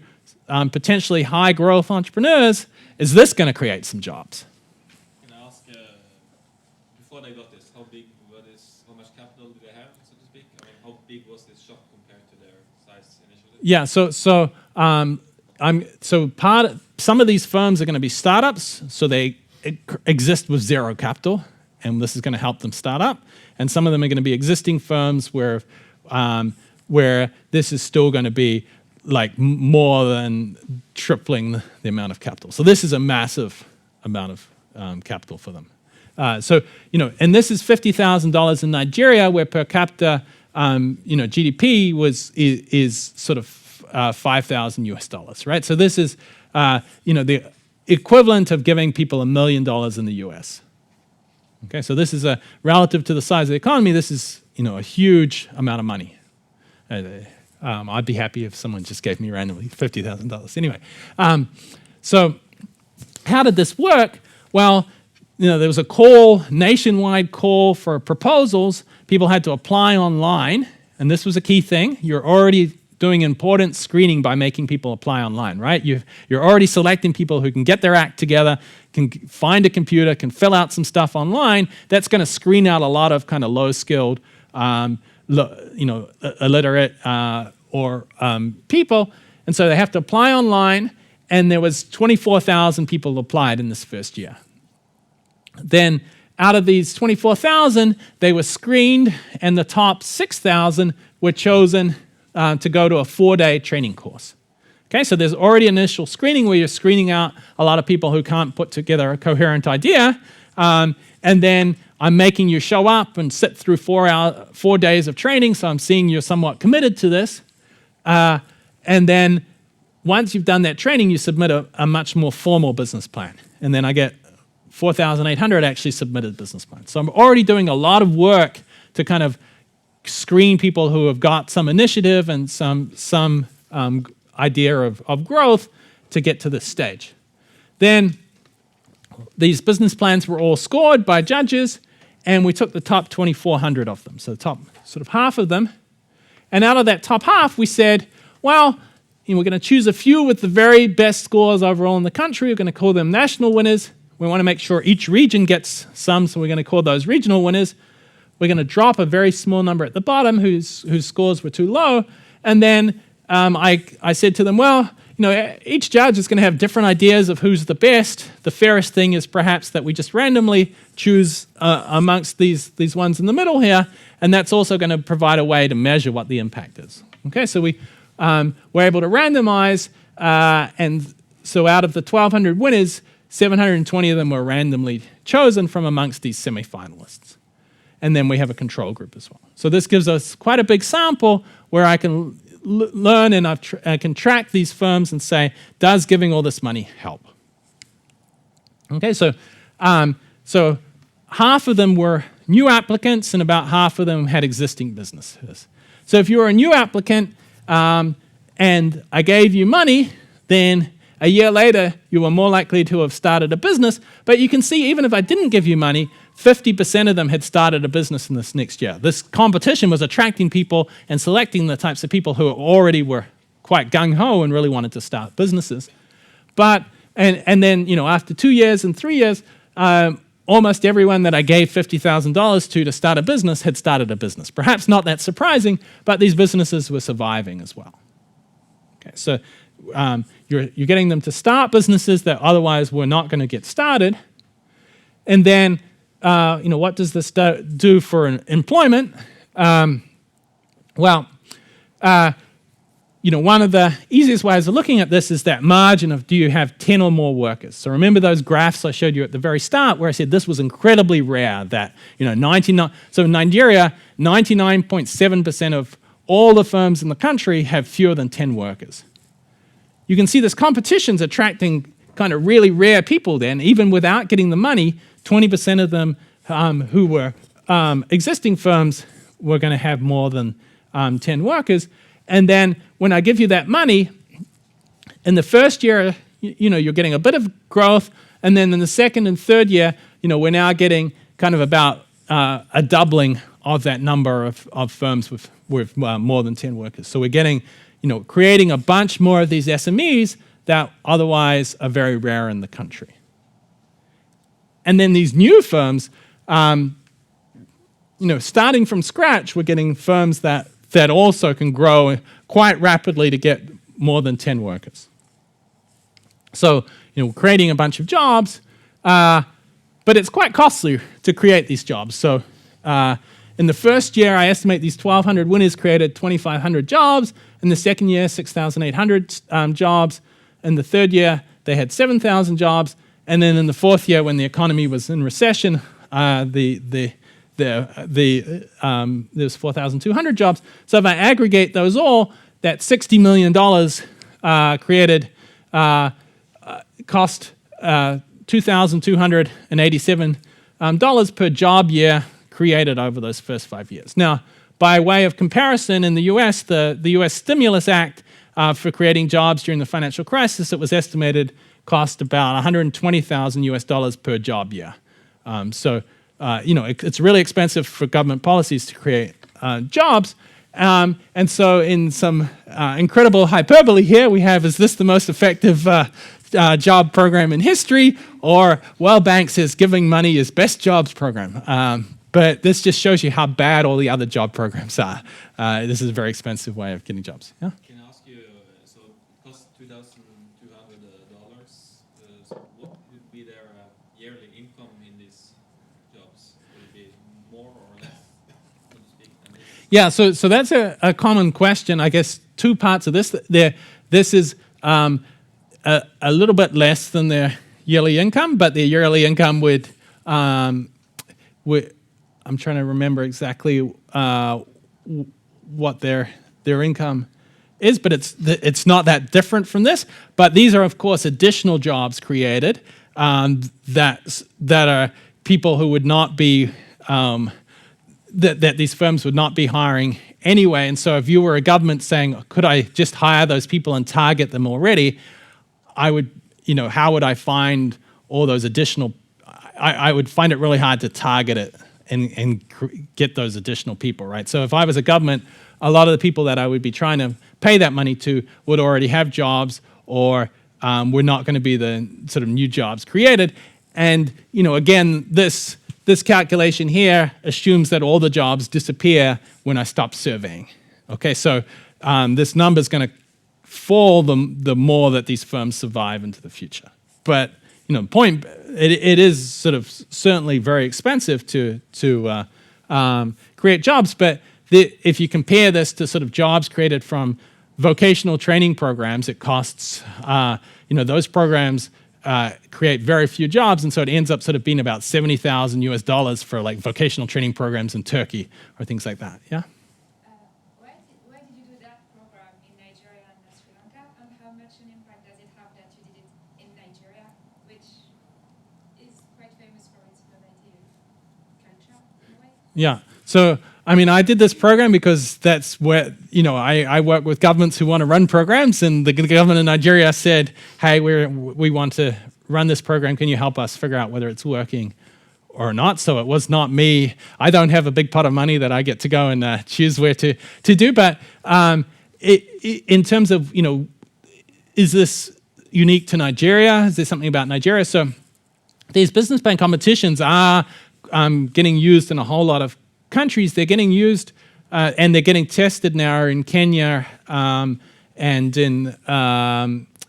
potentially high growth entrepreneurs. Is this going to create some jobs? Can I ask, before they got this, how much capital did they have, so to speak? I mean, how big was this shock compared to Yeah, some of these firms are going to be startups, so they exist with zero capital, and this is going to help them start up. And some of them are going to be existing firms where this is still going to be like more than tripling the amount of capital. So this is a massive amount of capital for them. And this is $50,000 in Nigeria, where per capita, GDP is sort of $5,000 US, right? So this is, the equivalent of giving people $1 million in the US. Okay, so this is relative to the size of the economy. This is, a huge amount of money. I'd be happy if someone just gave me randomly $50,000. Anyway, so how did this work? Well, there was a nationwide call for proposals. People had to apply online, and this was a key thing. You're already doing important screening by making people apply online, right? You're already selecting people who can get their act together, can find a computer, can fill out some stuff online. That's going to screen out a lot of kind of low-skilled, illiterate or people. And so they have to apply online, and there was 24,000 people applied in this first year. Then out of these 24,000, they were screened, and the top 6,000 were chosen to go to a 4-day training course. Okay, so there's already initial screening where you're screening out a lot of people who can't put together a coherent idea, and then I'm making you show up and sit through 4 days of training, so I'm seeing you're somewhat committed to this. And then once you've done that training, you submit a much more formal business plan. And then I get 4,800 actually submitted business plans. So I'm already doing a lot of work to kind of screen people who have got some initiative and some idea of growth to get to this stage. Then these business plans were all scored by judges, and we took the top 2,400 of them, so the top sort of half of them. And out of that top half, we said, well, we're going to choose a few with the very best scores overall in the country. We're going to call them national winners. We want to make sure each region gets some, so we're going to call those regional winners. We're going to drop a very small number at the bottom whose scores were too low. And then I said to them, well, each judge is going to have different ideas of who's the best. The fairest thing is perhaps that we just randomly choose amongst these ones in the middle here, and that's also going to provide a way to measure what the impact is. Okay, so we were able to randomize, and so out of the 1,200 winners, 720 of them were randomly chosen from amongst these semifinalists. And then we have a control group as well. So this gives us quite a big sample where I can learn and I can track these firms and say, does giving all this money help? Okay, so half of them were new applicants and about half of them had existing businesses. So if you were a new applicant and I gave you money, then a year later, you were more likely to have started a business. But you can see, even if I didn't give you money, 50% of them had started a business in this next year. This competition was attracting people and selecting the types of people who already were quite gung-ho and really wanted to start businesses. But, and then, after 2 years and 3 years, almost everyone that I gave $50,000 to start a business had started a business. Perhaps not that surprising, but these businesses were surviving as well. Okay, so you're getting them to start businesses that otherwise were not going to get started. And then, what does this do for employment? One of the easiest ways of looking at this is that margin of, do you have 10 or more workers? So remember those graphs I showed you at the very start where I said this was incredibly rare, that, 99, so in Nigeria, 99.7% of all the firms in the country have fewer than 10 workers. You can see this competition's attracting kind of really rare people then, even without getting the money. 20% of them who were existing firms were going to have more than 10 workers. And then when I give you that money, in the first year, you're getting a bit of growth, and then in the second and third year, we're now getting kind of about a doubling of that number of firms with more than 10 workers. So we're getting, creating a bunch more of these SMEs that otherwise are very rare in the country. And then these new firms, starting from scratch, we're getting firms that that also can grow quite rapidly to get more than 10 workers. So, creating a bunch of jobs, but it's quite costly to create these jobs. So in the first year, I estimate these 1,200 winners created 2,500 jobs. In the second year, 6,800 jobs. In the third year, they had 7,000 jobs. And then in the fourth year, when the economy was in recession, there's 4,200 jobs. So if I aggregate those all, that $60 million created cost $2,287 per job year created over those first 5 years. Now, by way of comparison, in the US, the US Stimulus Act for creating jobs during the financial crisis, it was estimated cost about $120,000 per job year. It's really expensive for government policies to create jobs. And so in some incredible hyperbole here, we have, is this the most effective job program in history? Or World Bank says giving money is best jobs program. But this just shows you how bad all the other job programs are. This is a very expensive way of getting jobs. Yeah? Can I ask you, so it costs $2,200, so what would be their yearly income in these jobs? Would it be more or less, so to speak? Yeah, so that's a common question. I guess two parts of this. This is a little bit less than their yearly income, but their yearly income would I'm trying to remember exactly what their income is, but it's not that different from this. But these are, of course, additional jobs created that are people who would not be that these firms would not be hiring anyway. And so, if you were a government saying, "Could I just hire those people and target them already?" I would, how would I find all those additional? I would find it really hard to target it and get those additional people, right? So if I was a government, a lot of the people that I would be trying to pay that money to would already have jobs, or were not going to be the sort of new jobs created. And again, this calculation here assumes that all the jobs disappear when I stop surveying. Okay, so this number is going to fall the more that these firms survive into the future. But point, it is sort of certainly very expensive to create jobs. But if you compare this to sort of jobs created from vocational training programs, it costs those programs create very few jobs, and so it ends up sort of being about $70,000 for like vocational training programs in Turkey or things like that. Yeah. Why did you do that program in Nigeria and Sri Lanka, and how much an impact does it have that you did it in Nigeria, which is quite famous for its innovative culture in a way? Yeah. So, I did this program because that's where, I work with governments who want to run programs, and the government of Nigeria said, hey, we want to run this program. Can you help us figure out whether it's working or not? So it was not me. I don't have a big pot of money that I get to go and choose where to do. But in terms of, is this unique to Nigeria? Is there something about Nigeria? So these business plan competitions are getting used in a whole lot of countries. They're getting used and they're getting tested now in Kenya and in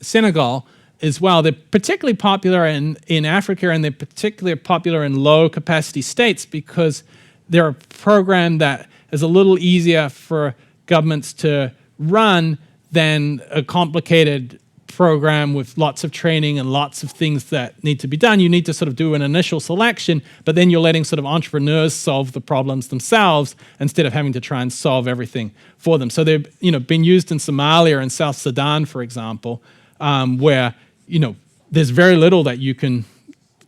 Senegal as well. They're particularly popular in Africa, and they're particularly popular in low-capacity states because they're a program that is a little easier for governments to run than a complicated program with lots of training and lots of things that need to be done. You need to sort of do an initial selection, but then you're letting sort of entrepreneurs solve the problems themselves instead of having to try and solve everything for them. So they've been used in Somalia and South Sudan, for example, where there's very little that you can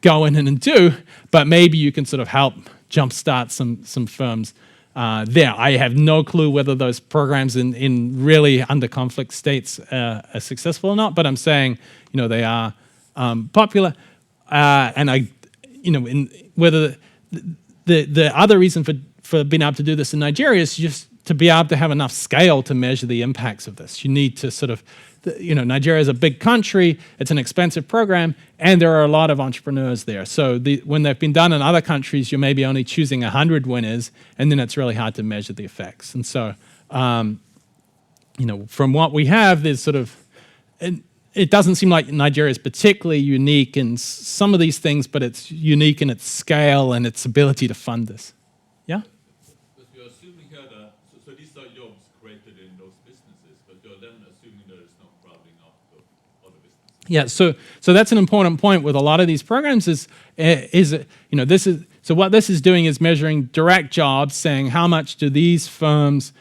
go in and do, but maybe you can sort of help jumpstart some firms there. I have no clue whether those programs in really under conflict states are successful or not, but I'm saying, they are popular. And whether the other reason for being able to do this in Nigeria is just to be able to have enough scale to measure the impacts of this. You need to sort of, Nigeria is a big country, it's an expensive program, and there are a lot of entrepreneurs there. So when they've been done in other countries, you're maybe only choosing 100 winners, and then it's really hard to measure the effects. And so from what we have, there's sort of, it doesn't seem like Nigeria is particularly unique in some of these things, but it's unique in its scale and its ability to fund this. Yeah? But you're assuming here that, so these are jobs created in those businesses, but you're then assuming there is no crowding out of other businesses. Yeah, so that's an important point with a lot of these programs so what this is doing is measuring direct jobs, saying how much do these firms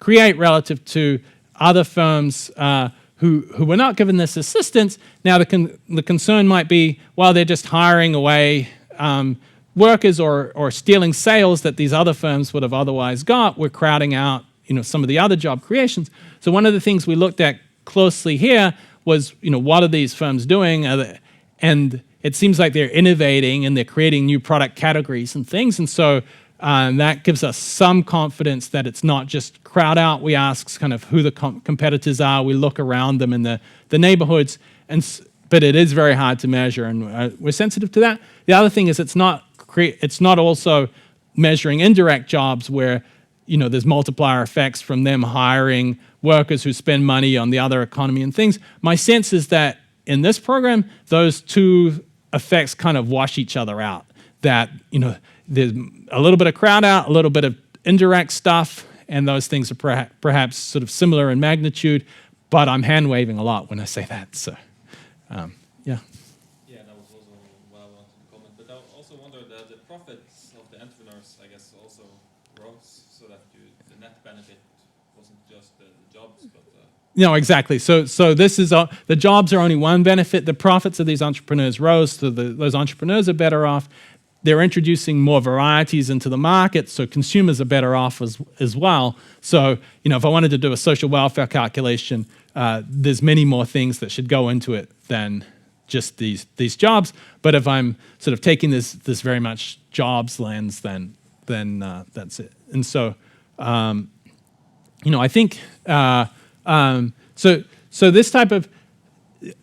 create relative to other firms who were not given this assistance. Now the concern might be, well, they're just hiring away workers or stealing sales that these other firms would have otherwise got. We're crowding out some of the other job creations. So one of the things we looked at closely here was what are these firms doing? And it seems like they're innovating and they're creating new product categories and things. And so that gives us some confidence that it's not just crowd out. We ask kind of who the competitors are. We look around them in the neighborhoods. But it is very hard to measure, and we're sensitive to that. The other thing is it's not also measuring indirect jobs where there's multiplier effects from them hiring workers who spend money on the other economy and things. My sense is that in this program, those two effects kind of wash each other out. That there's a little bit of crowd out, a little bit of indirect stuff, and those things are perhaps sort of similar in magnitude, but I'm hand-waving a lot when I say that, so yeah. Yeah, that was also what I wanted to comment, but I also wonder that the profits of the entrepreneurs, I guess, also rose, so that the net benefit wasn't just the jobs, but... No, exactly. So this is the jobs are only one benefit. The profits of these entrepreneurs rose, so those entrepreneurs are better off. They're introducing more varieties into the market, so consumers are better off as well. So, if I wanted to do a social welfare calculation, there's many more things that should go into it than just these jobs. But if I'm sort of taking this very much jobs lens, then that's it. And so, I think so this type of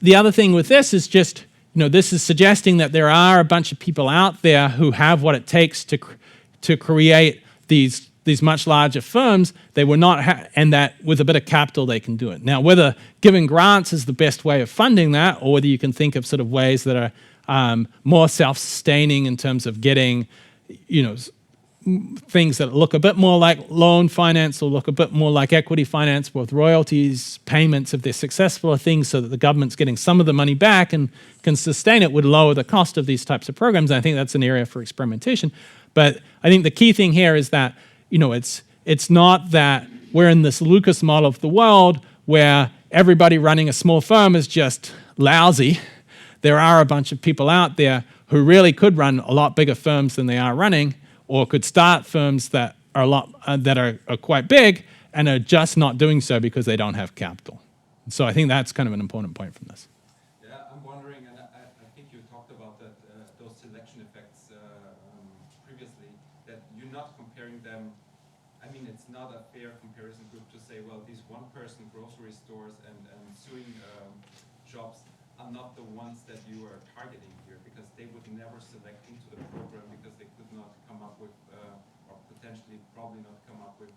the other thing with this is just. This is suggesting that there are a bunch of people out there who have what it takes to create these much larger firms. They were not, and that with a bit of capital they can do it. Now, whether giving grants is the best way of funding that, or whether you can think of sort of ways that are more self-sustaining in terms of getting, things that look a bit more like loan finance or look a bit more like equity finance with royalties, payments if they're successful, or things so that the government's getting some of the money back and can sustain it would lower the cost of these types of programs. And I think that's an area for experimentation. But I think the key thing here is that, it's not that we're in this Lucas model of the world where everybody running a small firm is just lousy. There are a bunch of people out there who really could run a lot bigger firms than they are running, or could start firms that are quite big and are just not doing so because they don't have capital. So I think that's kind of an important point from this. Yeah, I'm wondering, and I think you talked about that those selection effects previously, that you're not comparing them. I mean, it's not a fair comparison group to say, well, these one-person grocery stores and sewing shops are not the ones that you are targeting here, because they would never select into the program because they could not come up with, or potentially probably not come up with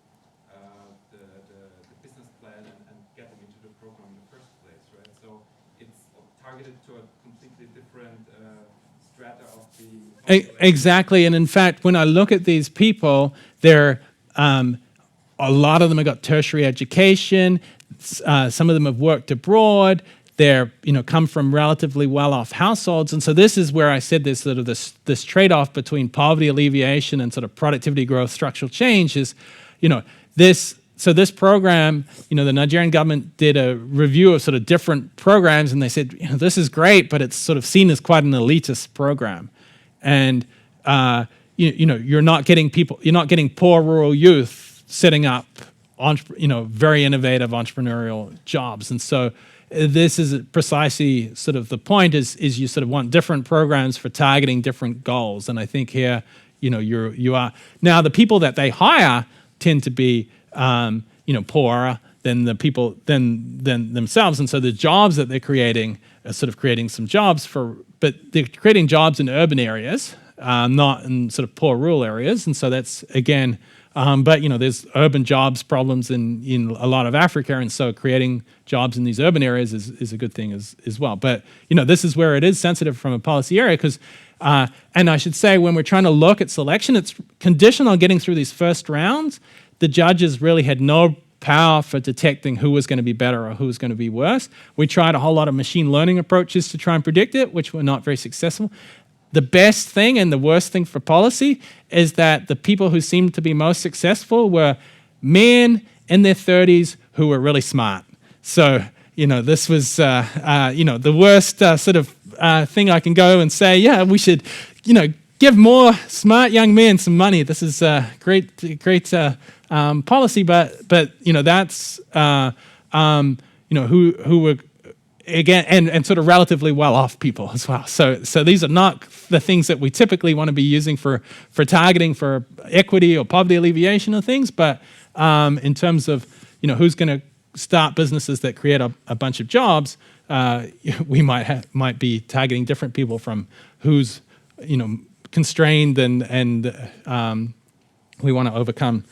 the business plan and get them into the program in the first place, right? So it's targeted to a completely different strata of the population. Exactly, and in fact, when I look at these people, they're a lot of them have got tertiary education. Some of them have worked abroad. They're, come from relatively well-off households. And so this is where I said there's sort of this trade-off between poverty alleviation and sort of productivity growth, structural change is, this program, the Nigerian government did a review of sort of different programs, and they said, this is great, but it's sort of seen as quite an elitist program. And, you're not getting poor rural youth setting up, very innovative entrepreneurial jobs. And so this is precisely sort of the point is you sort of want different programs for targeting different goals. And I think here, you are. Now, the people that they hire tend to be, poorer than the people, than themselves. And so the jobs that they're creating are sort of creating some jobs but they're creating jobs in urban areas, not in sort of poor rural areas. And so that's, again, But there's urban jobs problems in a lot of Africa, and so creating jobs in these urban areas is a good thing as well. But this is where it is sensitive from a policy area, because and I should say, when we're trying to look at selection, it's conditional on getting through these first rounds. The judges really had no power for detecting who was going to be better or who was going to be worse. We tried a whole lot of machine learning approaches to try and predict it, which were not very successful. The best thing and the worst thing for policy is that the people who seemed to be most successful were men in their 30s who were really smart. So, this was, the worst sort of thing I can go and say, yeah, we should, give more smart young men some money. This is great policy, but that's who were, again, and sort of relatively well-off people as well. So these are not the things that we typically want to be using for targeting for equity or poverty alleviation or things, but in terms of who's going to start businesses that create a bunch of jobs, we might be targeting different people from who's constrained and we want to overcome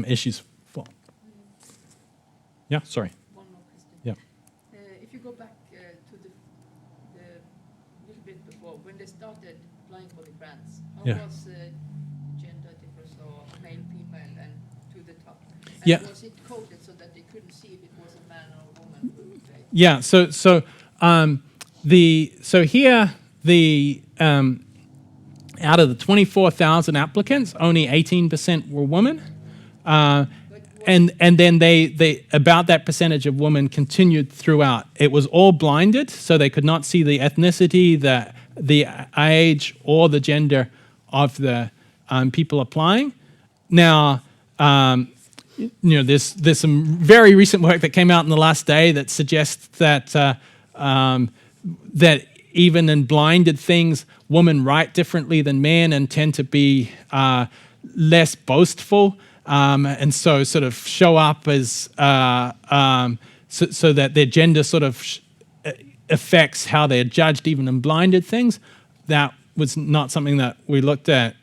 issues for. Yeah, sorry. One more question. Yeah. If you go back to the little bit before, when they started applying for the grants, how Yeah. was gender difference or male, female, and to the top? And Yeah. was it coded so that they couldn't see if it was a man or a woman who applied? Yeah. So here out of the 24,000 applicants, only 18% were women. And then they about that percentage of women continued throughout. It was all blinded, so they could not see the ethnicity, the age, or the gender of the people applying. Now, there's some very recent work that came out in the last day that suggests that that even in blinded things, women write differently than men and tend to be less boastful. And so sort of show up as so that their gender sort of affects how they're judged even in blinded things. That was not something that we looked at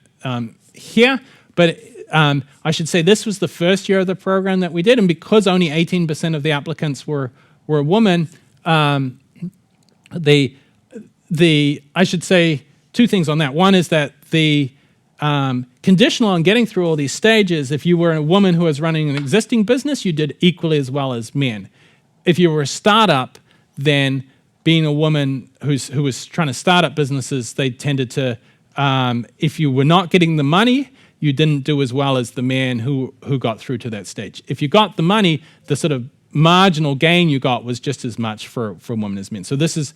here, but I should say this was the first year of the program that we did, and because only 18% of the applicants were women, I should say two things on that. One is that the conditional on getting through all these stages, if you were a woman who was running an existing business, you did equally as well as men. If you were a startup, then being a woman who was trying to start up businesses, they tended to, if you were not getting the money, you didn't do as well as the man who got through to that stage. If you got the money, the sort of marginal gain you got was just as much for women as men. So this is,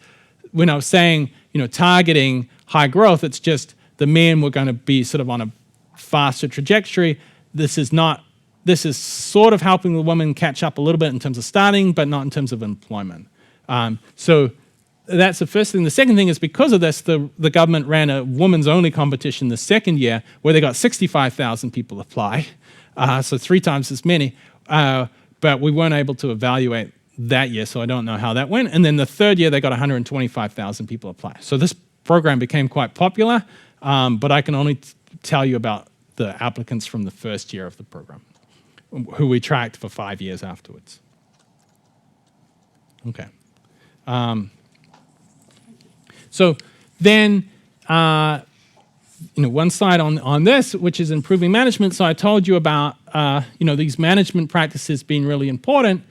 when I was saying, targeting high growth, it's just the men were going to be sort of on a faster trajectory. This is sort of helping the women catch up a little bit in terms of starting, but not in terms of employment. So that's the first thing. The second thing is, because of this, the government ran a women's only competition the second year where they got 65,000 people apply, so 3 times as many, but we weren't able to evaluate that year, so I don't know how that went. And then the third year, they got 125,000 people apply. So this program became quite popular, but I can only tell you about the applicants from the first year of the program, who we tracked for 5 years afterwards. Okay. So then, one slide on this, which is improving management. So I told you about, these management practices being really important.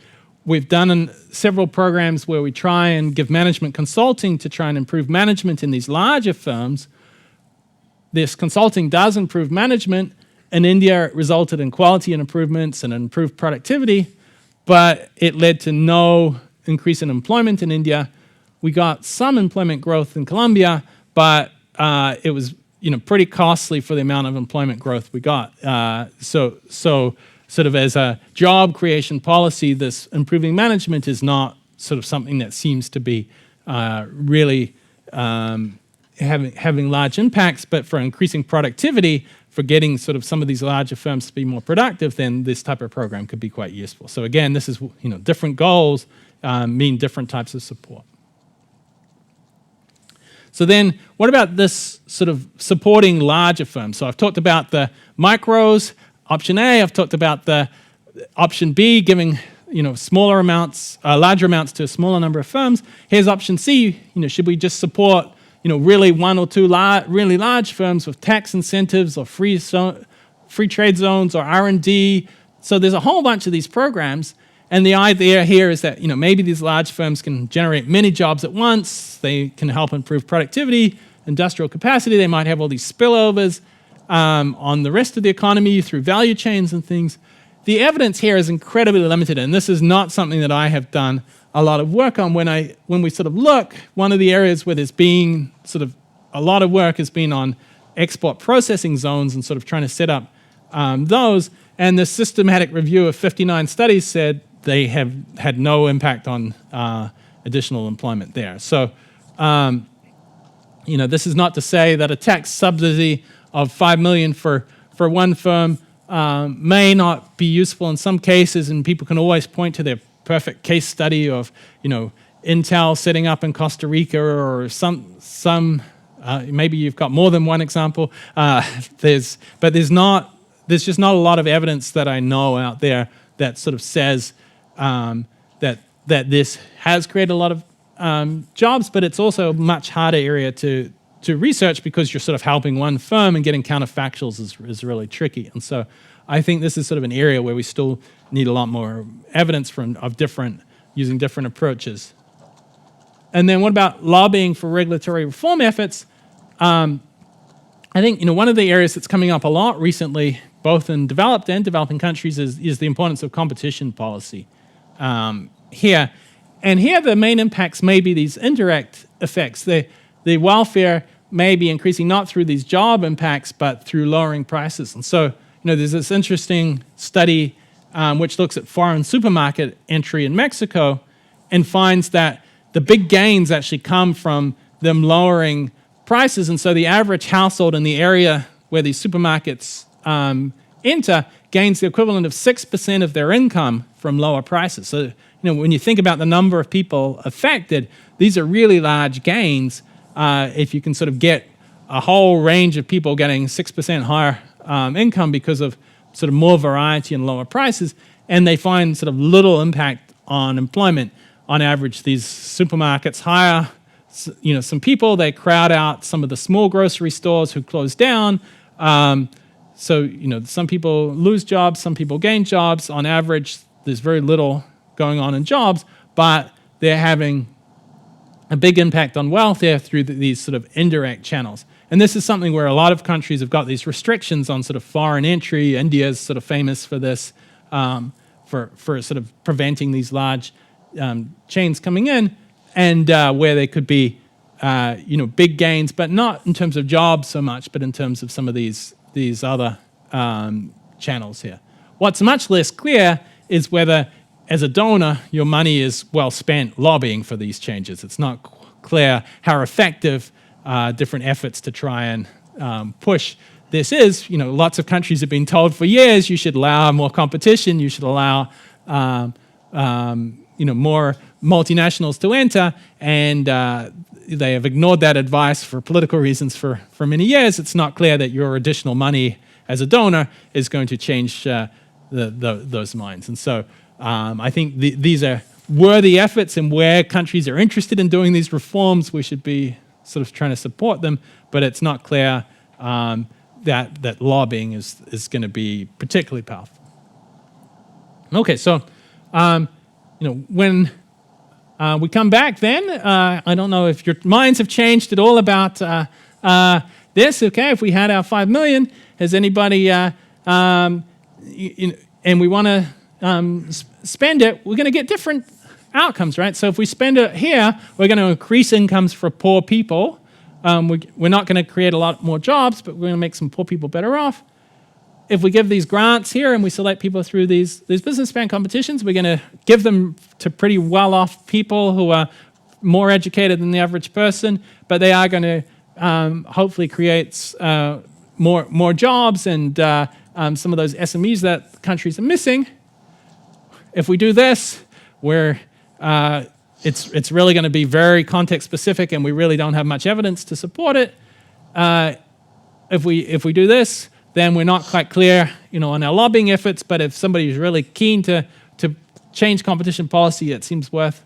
We've done several programs where we try and give management consulting to try and improve management in these larger firms. This consulting does improve management. In India, it resulted in quality and improvements and improved productivity, but it led to no increase in employment in India. We got some employment growth in Colombia, but it was pretty costly for the amount of employment growth we got. So sort of as a job creation policy, this improving management is not sort of something that seems to be really having large impacts, but for increasing productivity, for getting sort of some of these larger firms to be more productive, then this type of program could be quite useful. So again, this is, different goals mean different types of support. So then, what about this sort of supporting larger firms? So I've talked about the micros. option A. I've talked about the option B, giving smaller amounts, larger amounts to a smaller number of firms. Here's option C. Should we just support really one or two really large firms with tax incentives or free trade zones or R&D? So there's a whole bunch of these programs, and the idea here is that maybe these large firms can generate many jobs at once. They can help improve productivity, industrial capacity. They might have all these spillovers on the rest of the economy through value chains and things. The evidence here is incredibly limited, and this is not something that I have done a lot of work on. When we sort of look, one of the areas where there's been sort of a lot of work has been on export processing zones and sort of trying to set up those. And the systematic review of 59 studies said they have had no impact on additional employment there. So, this is not to say that a tax subsidy of $5 million for one firm may not be useful in some cases, and people can always point to their perfect case study of, Intel setting up in Costa Rica or some maybe you've got more than one example. There's just not a lot of evidence that I know out there that sort of says that this has created a lot of jobs, but it's also a much harder area to research because you're sort of helping one firm, and getting counterfactuals is really tricky. And so I think this is sort of an area where we still need a lot more evidence using different approaches. And then what about lobbying for regulatory reform efforts? I think one of the areas that's coming up a lot recently, both in developed and developing countries, is the importance of competition policy here. And here the main impacts may be these indirect effects. The welfare may be increasing not through these job impacts, but through lowering prices. And so, there's this interesting study which looks at foreign supermarket entry in Mexico and finds that the big gains actually come from them lowering prices. And so the average household in the area where these supermarkets enter gains the equivalent of 6% of their income from lower prices. So, when you think about the number of people affected, these are really large gains. If you can sort of get a whole range of people getting 6% higher income because of sort of more variety and lower prices, and they find sort of little impact on employment. On average, these supermarkets hire some people, they crowd out some of the small grocery stores who close down. So some people lose jobs, some people gain jobs. On average, there's very little going on in jobs, but they're having a big impact on welfare through these sort of indirect channels. And this is something where a lot of countries have got these restrictions on sort of foreign entry. India is sort of famous for this, for sort of preventing these large chains coming in, and where there could be big gains, but not in terms of jobs so much, but in terms of some of these other channels here. What's much less clear is whether, as a donor, your money is well spent lobbying for these changes. It's not clear how effective different efforts to try and push this is. Lots of countries have been told for years you should allow more competition, you should allow more multinationals to enter, and they have ignored that advice for political reasons for many years. It's not clear that your additional money as a donor is going to change those minds. And so I think these are worthy efforts, and where countries are interested in doing these reforms, we should be sort of trying to support them, but it's not clear that lobbying is going to be particularly powerful. Okay, so when we come back then, I don't know if your minds have changed at all about this. Okay, if we had our 5 million, has anybody, and we want to spend it, we're going to get different outcomes, right? So if we spend it here, we're going to increase incomes for poor people. We're not going to create a lot more jobs, but we're going to make some poor people better off. If we give these grants here and we select people through these business plan competitions, we're going to give them to pretty well-off people who are more educated than the average person, but they are going to hopefully create more jobs and some of those SMEs that countries are missing. If we do this, it's really going to be very context-specific, and we really don't have much evidence to support it. If we do this, then we're not quite clear, on our lobbying efforts. But if somebody is really keen to change competition policy, it seems worth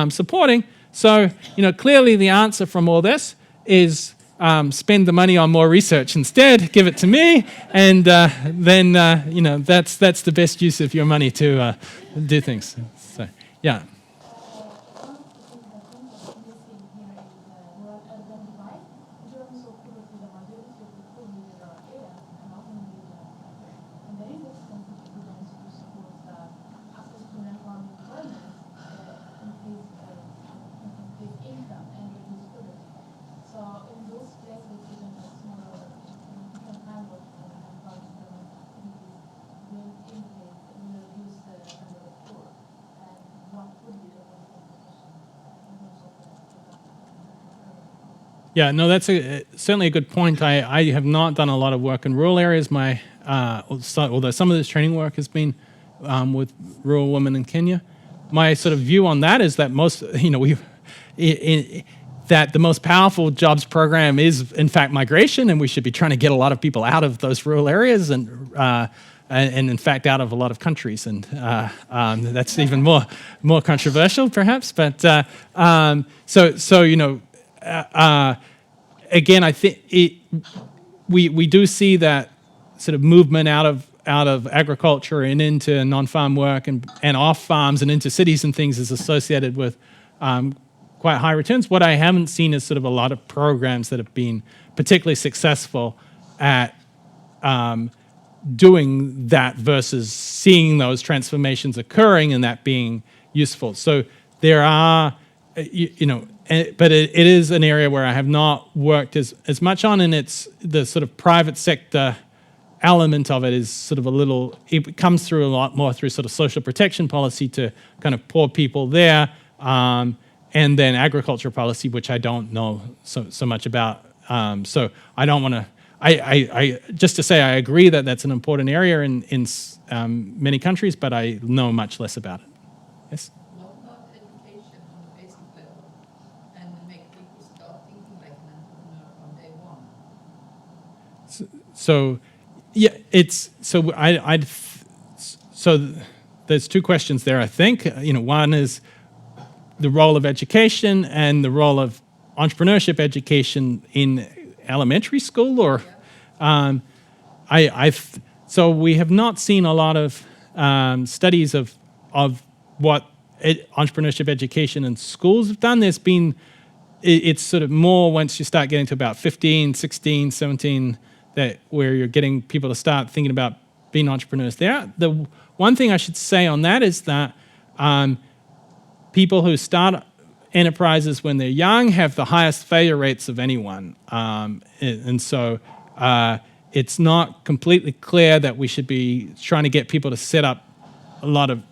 supporting. So, clearly the answer from all this is spend the money on more research instead, give it to me, and then, that's the best use of your money to do things. So, yeah. Yeah, no, that's certainly a good point. I have not done a lot of work in rural areas. Although some of this training work has been with rural women in Kenya. My sort of view on that is that that the most powerful jobs program is in fact migration, and we should be trying to get a lot of people out of those rural areas and in fact out of a lot of countries, and that's even more controversial perhaps. But again, I think we do see that sort of movement out of agriculture and into non-farm work and off farms and into cities and things is associated with quite high returns. What I haven't seen is sort of a lot of programs that have been particularly successful at doing that versus seeing those transformations occurring and that being useful. So there are, but it is an area where I have not worked as much on, and it's the sort of private sector element of it is sort of it comes through a lot more through sort of social protection policy to kind of poor people there, and then agriculture policy, which I don't know so much about. So I don't want to, I just to say I agree that that's an important area in many countries, but I know much less about it. Yes? What about education on the basic level and make people start thinking like an entrepreneur from day one? So yeah, so there's two questions there, I think. One is the role of education and the role of entrepreneurship education in elementary school, or so we have not seen a lot of studies of what entrepreneurship education in schools have done. There's been, it's sort of more once you start getting to about 15, 16, 17, where you're getting people to start thinking about being entrepreneurs there. The one thing I should say on that is that people who start enterprises when they're young have the highest failure rates of anyone. And so it's not completely clear that we should be trying to get people to set up a lot of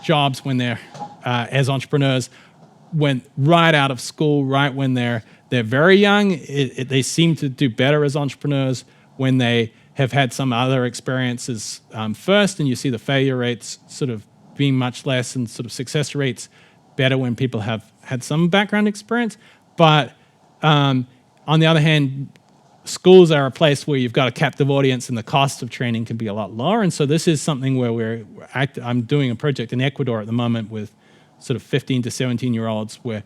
jobs when they're as entrepreneurs right out of school, right when they're very young. They seem to do better as entrepreneurs when they have had some other experiences first, and you see the failure rates sort of being much less and sort of success rates better when people have had some background experience. But on the other hand, schools are a place where you've got a captive audience and the cost of training can be a lot lower. And so this is something where I'm doing a project in Ecuador at the moment with sort of 15 to 17-year-olds where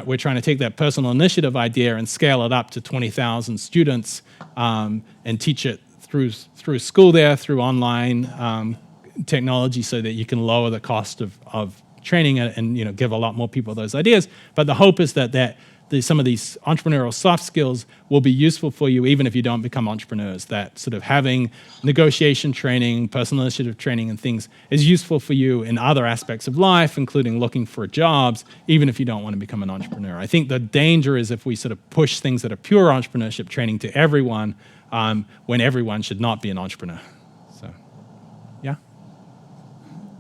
we're trying to take that personal initiative idea and scale it up to 20,000 students and teach it through school there, through online technology, so that you can lower the cost of training and give a lot more people those ideas. But the hope is that some of these entrepreneurial soft skills will be useful for you even if you don't become entrepreneurs, that sort of having negotiation training, personal initiative training and things is useful for you in other aspects of life, including looking for jobs, even if you don't want to become an entrepreneur. I think the danger is if we sort of push things that are pure entrepreneurship training to everyone when everyone should not be an entrepreneur. So, yeah?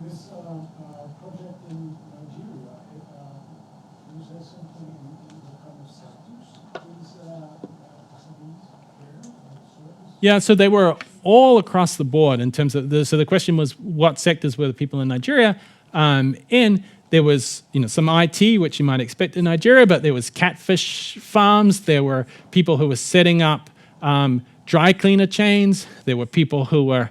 This project in Nigeria, you said something in the kind of sectors. Yeah, so they were all across the board in terms of so the question was what sectors were the people in Nigeria in. There was some IT, which you might expect in Nigeria, but there was catfish farms. There were people who were setting up dry cleaner chains. There were people who were,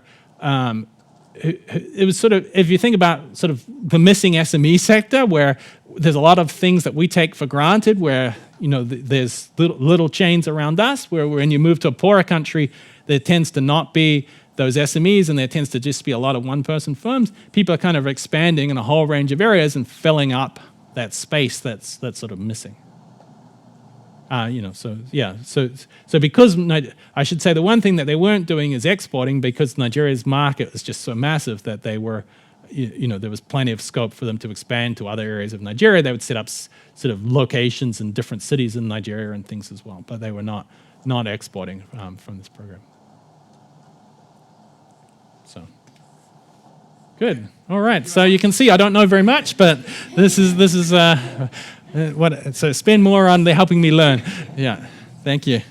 it was sort of, if you think about sort of the missing SME sector, where there's a lot of things that we take for granted, where, you know, there's little chains around us, where when you move to a poorer country, there tends to not be those SMEs, and there tends to just be a lot of one-person firms. People are kind of expanding in a whole range of areas and filling up that space that's sort of missing. You know, so yeah, so because I should say the one thing that they weren't doing is exporting, because Nigeria's market was just so massive that they were, you know, there was plenty of scope for them to expand to other areas of Nigeria. They would set up sort of locations in different cities in Nigeria and things as well, but they were not exporting from this program. So. Good. All right. So you can see I don't know very much, but this is so spend more on the helping me learn. Yeah. Thank you.